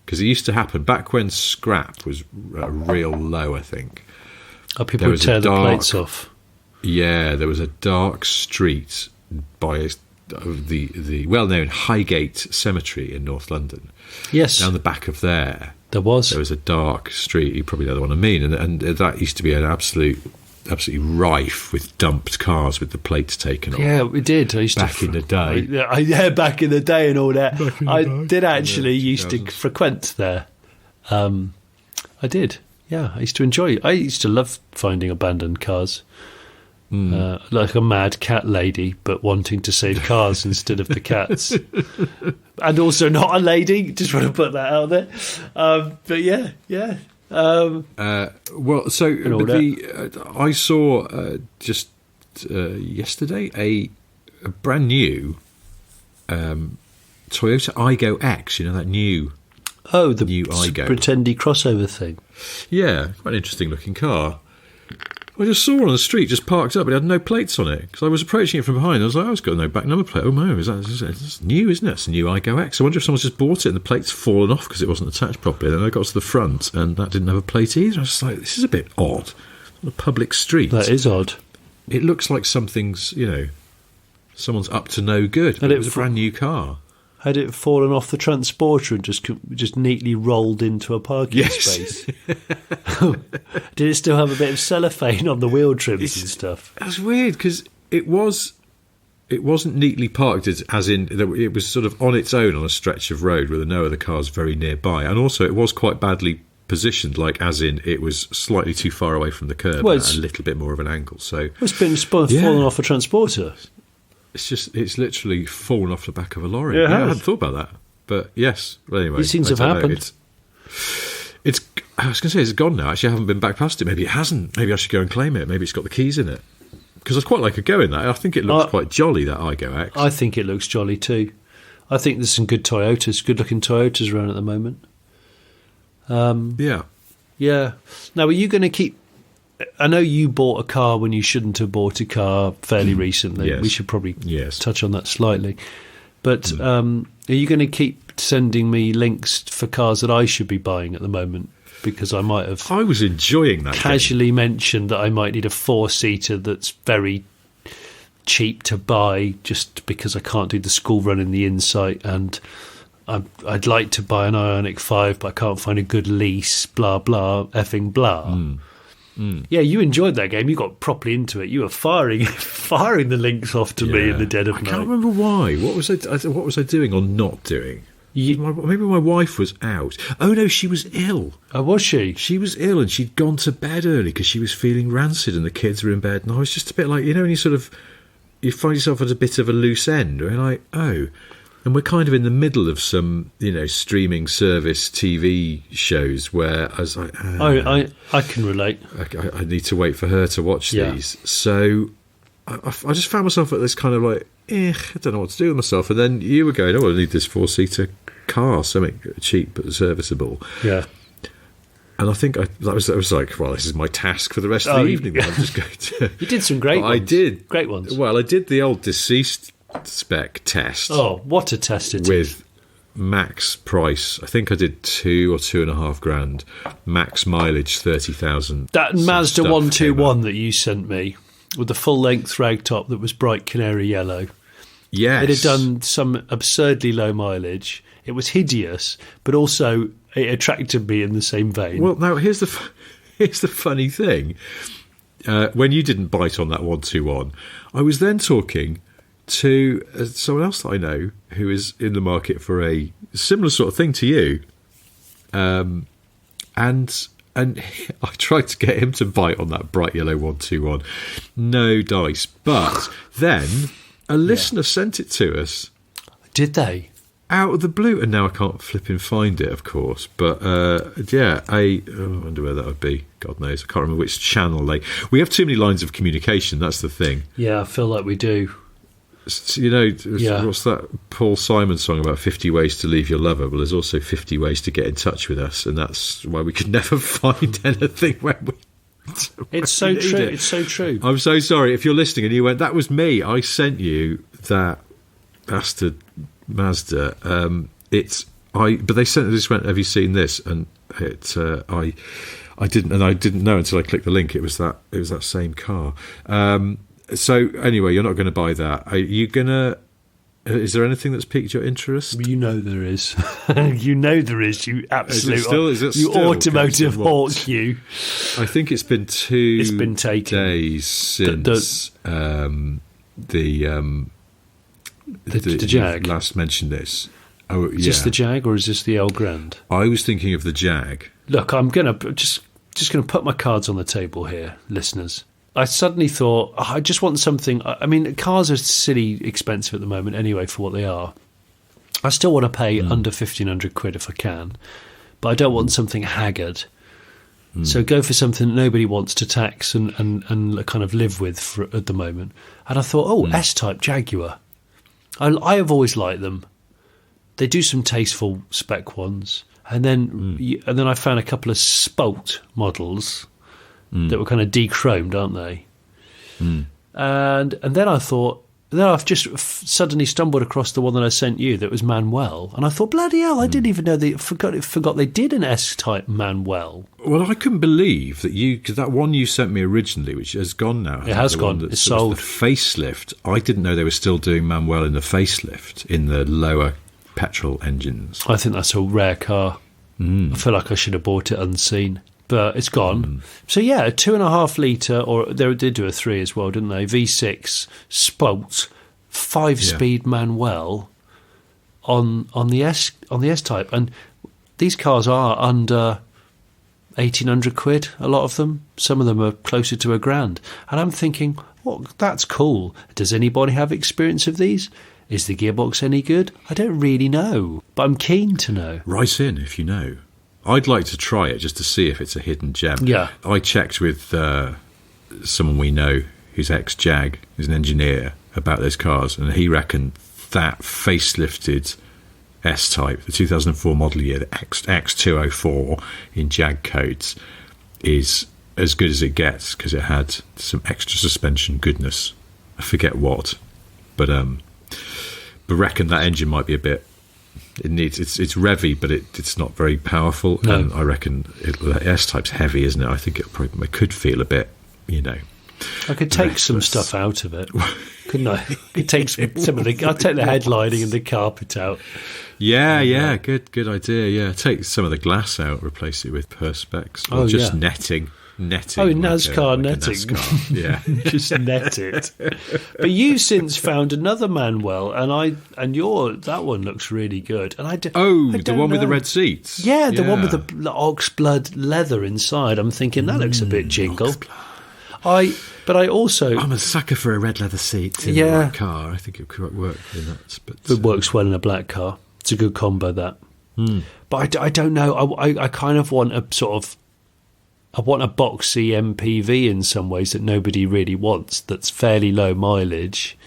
Because it used to happen back when scrap was real low, I think.
People would tear the plates off.
Yeah, there was a dark street by the well-known Highgate Cemetery in North London.
Yes.
Down the back of there
was
a dark street. You probably know the one I mean. And that used to be an absolutely rife with dumped cars with the plates taken off.
Yeah, we did. I used
back in the day.
Back in the day and all that. I did actually used to frequent there. I did. Yeah, I used to enjoy it. I used to love finding abandoned cars. Like a mad cat lady, but wanting to save cars instead of the cats. And also not a lady, just want to put that out there. But yeah. I
saw just yesterday a brand new Toyota Aygo X, that new new Aygo.
Pretendy crossover thing.
Yeah, quite an interesting looking car. I just saw it on the street, just parked up, but it had no plates on it. Because I was approaching it from behind. I was like, it's got no back number plate. Oh, no, it's new, isn't it? It's a new Aygo X. I wonder if someone's just bought it and the plate's fallen off because it wasn't attached properly. Then I got to the front and that didn't have a plate either. I was like, this is a bit odd. on a public street.
That is odd.
It looks like something's, someone's up to no good. But it was a brand new car.
Had it fallen off the transporter and just neatly rolled into a parking space? Did it still have a bit of cellophane on the wheel trims and stuff?
That's weird because it wasn't neatly parked as in it was sort of on its own on a stretch of road with no other cars very nearby, and also it was quite badly positioned, like as in it was slightly too far away from the curb at a little bit more of an angle. So
it's been fallen off a transporter.
It's literally fallen off the back of a lorry.
Yeah,
I hadn't thought about that. But yes, well, anyway.
These things have happened.
I was going to say, it's gone now. Actually, I haven't been back past it. Maybe it hasn't. Maybe I should go and claim it. Maybe it's got the keys in it. Because I'd quite like a go in that. I think it looks quite jolly, that Igo X.
I think it looks jolly too. I think there's some good Toyotas, good-looking Toyotas around at the moment.
Yeah.
Now, are you going to keep... I know you bought a car when you shouldn't have bought a car fairly recently.
Yes.
We should probably touch on that slightly. But are you going to keep sending me links for cars that I should be buying at the moment? Because I might have...
I was enjoying that
casually mentioned that I might need a four-seater that's very cheap to buy just because I can't do the school run in the Insight, and I'd like to buy an Ioniq 5, but I can't find a good lease, blah, blah, effing blah. Yeah, you enjoyed that game. You got properly into it. You were firing the links off to me in the dead of night.
I can't remember why. What was I doing or not doing? Maybe my wife was out. Oh, no, she was ill.
Oh, was she?
She was ill and she'd gone to bed early because she was feeling rancid and the kids were in bed. And I was just a bit like, when you find yourself at a bit of a loose end. And like, oh... And we're kind of in the middle of some, streaming service TV shows where I was like...
I can relate.
I need to wait for her to watch these. So I just found myself at this kind of like, I don't know what to do with myself. And then you were going, I need this four-seater car, something cheap but serviceable.
Yeah.
And I think that was like, well, this is my task for the rest of the evening. I'm just going to...
You did some great ones.
I did.
Great ones.
Well, I did the old Deceased spec test.
Oh, what a test it is.
With max price. I think I did 2 or 2.5 grand. Max mileage 30,000.
That Mazda 121 that you sent me with the full length ragtop that was bright canary yellow.
Yes.
It had done some absurdly low mileage. It was hideous, but also it attracted me in the same vein.
Well, now here's the funny thing. When you didn't bite on that 121, I was then talking to someone else that I know who is in the market for a similar sort of thing to you, and I tried to get him to bite on that bright yellow 121. No dice. But then a listener sent it to us.
Did they?
Out of the blue, and now I can't flip and find it, of course. But I wonder where that would be. God knows, I can't remember which channel we have too many lines of communication. That's the thing.
Yeah, I feel like we do.
What's that Paul Simon song about 50 ways to leave your lover? Well, there's also 50 ways to get in touch with us, and that's why we could never find anything when we...
It's so true. It's so true.
I'm so sorry if you're listening and you went, that was me. I sent you that bastard Mazda. But they sent this. Went, have you seen this? And I didn't know until I clicked the link. It was that same car. So anyway, you're not going to buy that. Are you going to... Is there anything that's piqued your interest?
You know there is. You know there is, you absolute...
Is it still,
automotive hawk, you.
I think it's been 2
It's been taken.
days since the
Jag.
last mentioned this. Oh,
Is this the Jag or is this the El Grande? I
was thinking of the Jag.
Look, I'm going to just going to put my cards on the table here, listeners. I suddenly thought, I just want something... I mean, cars are silly expensive at the moment anyway for what they are. I still want to pay under 1,500 quid if I can, but I don't want something haggard. So go for something that nobody wants to tax and kind of live with at the moment. And I thought, S-Type Jaguar. I have always liked them. They do some tasteful spec ones. And then I found a couple of Spalt models that were kind of dechromed, aren't they? And then I thought, then I've just suddenly stumbled across the one that I sent you that was Manuel, and I thought, bloody hell, I didn't even know forgot they did an S-type Manuel.
Well, I couldn't believe that because that one you sent me originally, which has gone now.
It has gone. It's sold.
The facelift. I didn't know they were still doing Manuel in the facelift in the lower petrol engines.
I think that's a rare car. I feel like I should have bought it unseen. But it's gone. So, yeah, a 2.5 litre, or they did do a 3 as well, didn't they? V6 Spalt 5-speed Manuel on the S-Type. And these cars are under 1,800 quid, a lot of them. Some of them are closer to £1,000. And I'm thinking, well, that's cool. Does anybody have experience of these? Is the gearbox any good? I don't really know, but I'm keen to know.
Write in if you know. I'd like to try it just to see if it's a hidden gem.
Yeah.
I checked with someone we know who's ex-Jag, who's an engineer, about those cars, and he reckoned that facelifted S-Type, the 2004 model year, the X204 in Jag codes, is as good as it gets because it had some extra suspension goodness. I forget what, but reckon that engine might be a bit... It's revvy, but it's not very powerful.
No.
And I reckon the S-Type's heavy, isn't it? I think it could feel a bit,
I could take some stuff out of it, couldn't I? Could take some of the. I'd take the headlining and the carpet out.
Yeah, good idea. Yeah, take some of the glass out, replace it with perspex, or just netting.
Oh, NASCAR netting.
NASCAR. Yeah,
just net it. But you've since found another Manuel, and that one looks really good. And
the one with the red seats.
Yeah, the one with the oxblood leather inside. I'm thinking that looks a bit jingle. But I also...
I'm a sucker for a red leather seat in a car. I think it could work in that. But
it works well in a black car. It's a good combo, that. But I don't know. I kind of want a sort of... I want a boxy MPV in some ways that nobody really wants, that's fairly low mileage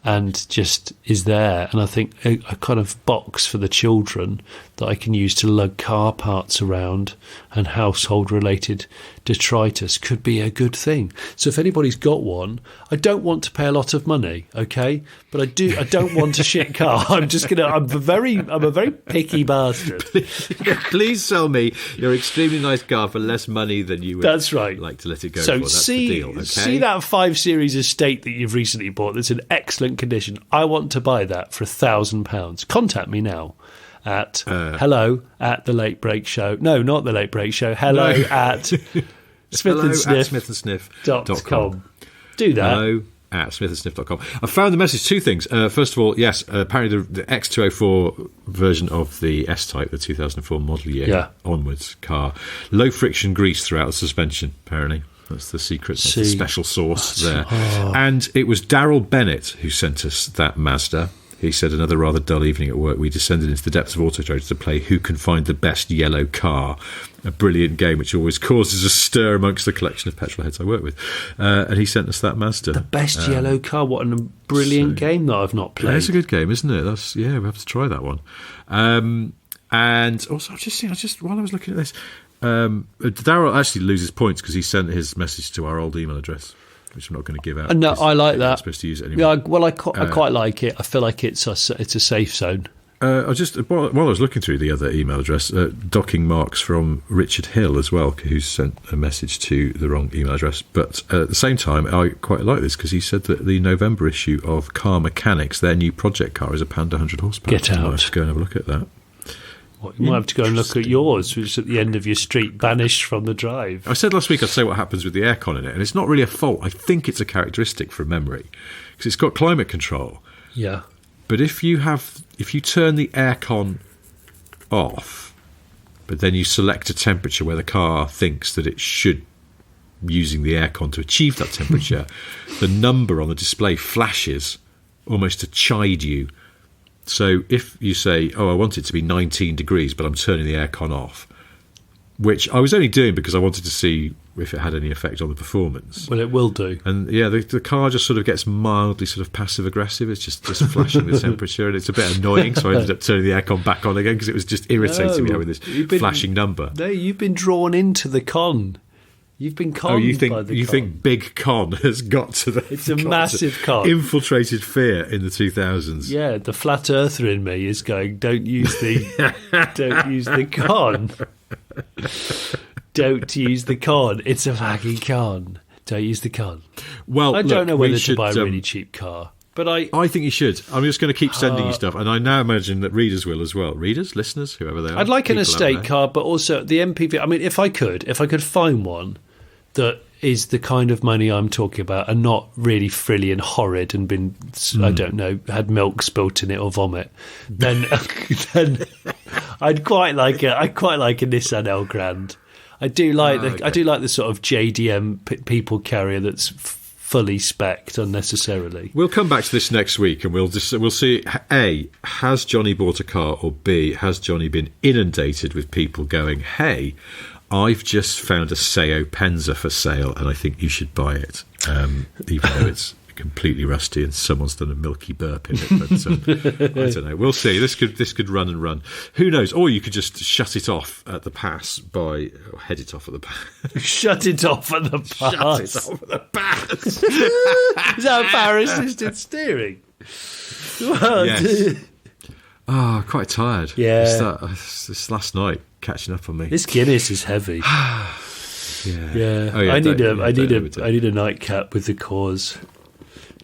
and just is there. And I think a kind of box for the children that I can use to lug car parts around and household-related detritus could be a good thing. So if anybody's got one, I don't want to pay a lot of money, okay? But I don't want a shit car. I'm a very picky bastard.
Please sell me your extremely nice car for less money than you would
That's right.
like to let it go
so
for. That's the deal, okay?
See that 5 Series estate that you've recently bought that's in excellent condition. I want to buy that for £1,000. Contact me now at hello at the Late Break Show. No, not the Late Break Show. Hello at smithandsniff.com. Do that.
Hello at smithandsniff.com. I found the message, 2 things. First of all, yes, apparently the X204 version of the S-Type, the 2004 model year onwards car, low friction grease throughout the suspension, apparently. That's the secret. That's the special sauce there. And it was Daryl Bennett who sent us that Mazda. He said, another rather dull evening at work, we descended into the depths of Auto Trader to play Who Can Find the Best Yellow Car, a brilliant game which always causes a stir amongst the collection of petrol heads I work with. And he sent us that Mazda.
The best yellow car. What a brilliant game that I've not played.
It's a good game, isn't it? We have to try that one. And also, while I was looking at this, Daryl actually loses points because he sent his message to our old email address, which I'm not going to give out.
No, I like that.
I'm supposed to use it anymore.
Yeah, well, I quite like it. I feel like it's a safe zone.
While I was looking through the other email address, docking marks from Richard Hill as well, who sent a message to the wrong email address. But at the same time, I quite like this because he said that the November issue of Car Mechanics, their new project car, is a Panda 100 horsepower.
Get out.
Let's go and have a look at that.
You might have to go and look at yours, which is at the end of your street, banished from the drive.
I said last week I'd say what happens with the aircon in it, and it's not really a fault. I think it's a characteristic from memory, because it's got climate control.
Yeah.
But if you turn the aircon off, but then you select a temperature where the car thinks that it should, using the aircon to achieve that temperature, the number on the display flashes almost to chide you. So if you say, I want it to be 19 degrees, but I'm turning the aircon off, which I was only doing because I wanted to see if it had any effect on the performance.
Well, it will do.
And the car just sort of gets mildly sort of passive-aggressive. It's just flashing the temperature, and it's a bit annoying, so I ended up turning the aircon back on again because it was just irritating me having this flashing number.
No, you've been drawn into the con. You've been conned
Oh, you
by the
you
con.
think Big Con has got to the?
It's a massive con.
Infiltrated fear in the 2000s.
Yeah, the flat earther in me is going, don't use the con. Don't use the con. It's a fucking con. Don't use the con.
Well,
I don't know whether to
should,
buy a really cheap car, but
I think you should. I'm just going to keep sending you stuff, and I now imagine that readers will as well. Readers, listeners, whoever they are.
I'd like an
people out
estate
there.
car, but also the MPV. I mean, if I could find one that is the kind of money I'm talking about and not really frilly and horrid and been, I don't know, had milk spilt in it or vomit, then I'd quite like a Nissan Elgrand. I do like the sort of JDM people carrier that's fully spec'd unnecessarily.
We'll come back to this next week, and we'll see. A, has Johnny bought a car, or B, has Johnny been inundated with people going, "Hey, I've just found a Seo Penza for sale, and I think you should buy it," even though it's completely rusty and someone's done a milky burp in it. But I don't know. We'll see. This could run and run. Who knows? Or you could just shut it off at the pass or head it off at the pass.
Shut it off at the pass.
Shut it off at the pass.
Is that power assisted steering? What?
Yes. Quite tired.
Yeah.
This last night catching up on me.
This Guinness is heavy.
Yeah. Oh,
I need a nightcap with the Corrs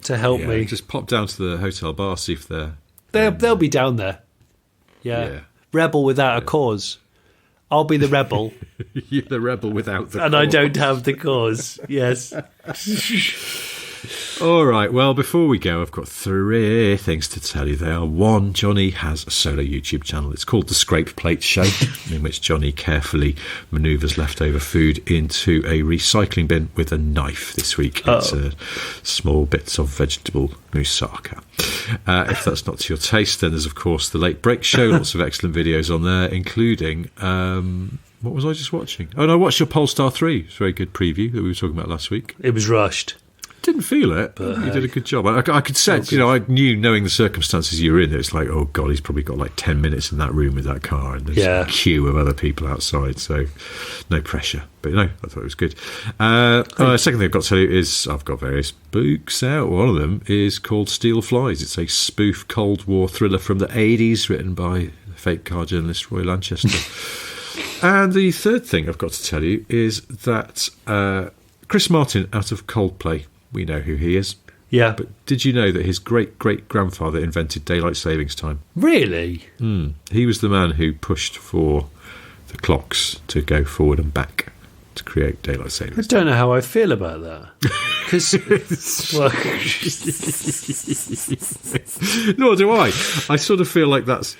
to help me.
Just pop down to the hotel bar, see if
They'll be down there. Yeah. Rebel without a cause. I'll be the rebel.
You're the rebel without the
and
cause.
I don't have the cause. Yes.
All right, well, before we go, I've got 3 things to tell you. They are: 1, Johnny has a solo YouTube channel. It's called The Scrape Plate Show, in which Johnny carefully manoeuvres leftover food into a recycling bin with a knife this week. It's small bits of vegetable moussaka. If that's not to your taste, then there's, of course, The Late Break Show. Lots of excellent videos on there, including... what was I just watching? Oh, no, I watched your Polestar 3. It's a very good preview that we were talking about last week.
It was rushed.
Didn't feel it, but you did a good job. I could sense, I knew, knowing the circumstances you were in, it's like, oh God, he's probably got like 10 minutes in that room with that car, and there's a queue of other people outside, so no pressure. But no, I thought it was good. Second thing I've got to tell you is I've got various books out. One of them is called Steel Flies. It's a spoof Cold War thriller from the 80s, written by the fake car journalist Roy Lanchester. And the third thing I've got to tell you is that Chris Martin out of Coldplay, we know who he is.
Yeah.
But did you know that his great-great-grandfather invented daylight savings time?
Really?
He was the man who pushed for the clocks to go forward and back to create daylight savings
I don't know how I feel about that. Because,
Nor do I. I sort of feel like that's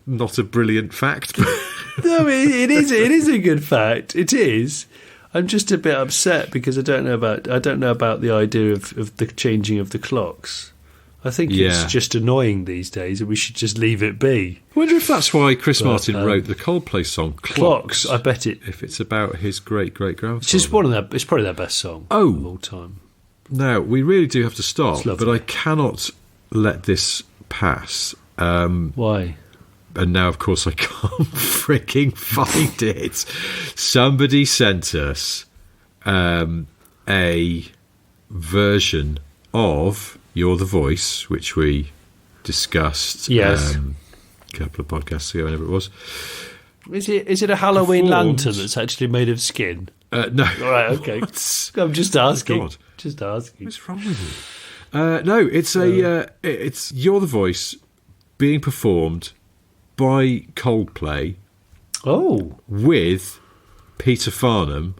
not a brilliant fact.
No, it is a good fact. It is. I'm just a bit upset because I don't know about the idea of the changing of the clocks. I think it's just annoying these days, and we should just leave it be.
I wonder if that's why Chris Martin wrote the Coldplay song Clocks.
I bet it.
If it's about his great-great-grandfather.
It's just it's probably their best song of all time.
Now, we really do have to stop,
lovely.
but I cannot let this pass.
Why?
And now, of course, I can't freaking find it. Somebody sent us a version of You're the Voice, which we discussed a couple of podcasts ago, whenever it was.
Is it a Halloween lantern that's actually made of skin?
No.
All right, okay. I'm just asking.
God.
Just asking.
What's wrong with you? No, it's it's You're the Voice being performed by Coldplay. With Peter Farnham.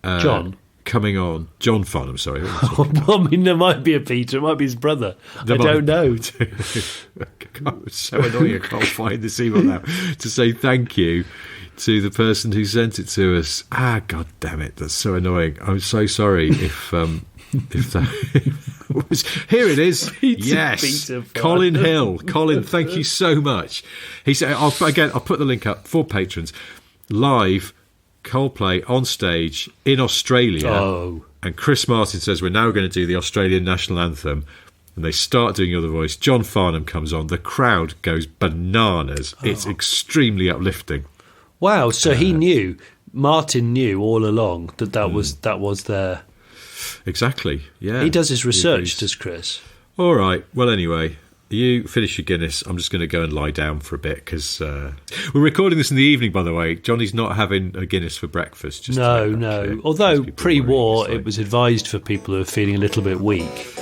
John
Farnham, sorry.
I mean, there might be a Peter. It might be his brother. I don't know.
It's so annoying I can't find this email now to say thank you to the person who sent it to us. God damn it, that's so annoying. I'm so sorry if that was... Here it is. Yes, Colin Hill. Colin, thank you so much. He said, I'll put the link up for patrons. Live Coldplay on stage in Australia, and Chris Martin says we're now going to do the Australian national anthem, and they start doing You're the Voice. John Farnham comes on, the crowd goes bananas. It's extremely uplifting.
Wow, so he knew Martin knew all along that was there.
Exactly, yeah.
He does his research, does Chris?
All right, well, anyway, you finish your Guinness. I'm just going to go and lie down for a bit because we're recording this in the evening, by the way. Johnny's not having a Guinness for breakfast. Just
no. Although pre-war, it was advised for people who are feeling a little bit weak.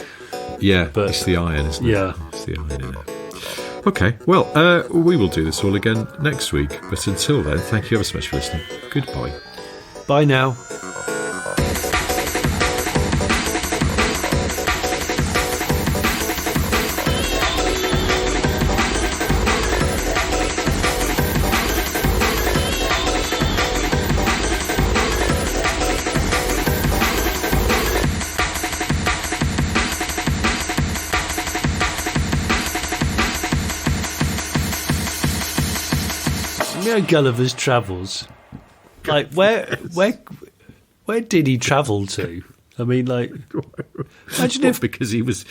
Yeah, but it's the iron, isn't it?
Yeah.
It's the iron in it. Okay, well, we will do this all again next week. But until then, thank you ever so much for listening. Goodbye.
Bye now. Gulliver's Travels, like where did he travel to? I mean, like, imagine if
because he was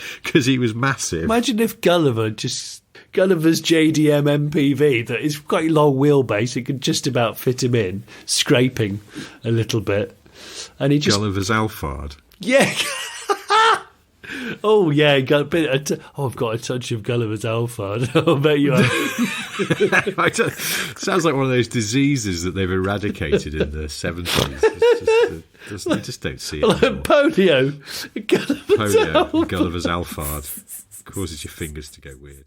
massive.
Imagine if Gulliver's JDM MPV, that is quite long wheelbase, it could just about fit him in, scraping a little bit, and he just
Gulliver's Alphard.
Yeah. Oh yeah, I've got a touch of Gulliver's Alphard. I bet you have.
Sounds like one of those diseases that they've eradicated in the 70s. You just don't see it.
Like polio.
Gulliver's Alphard causes your fingers to go weird.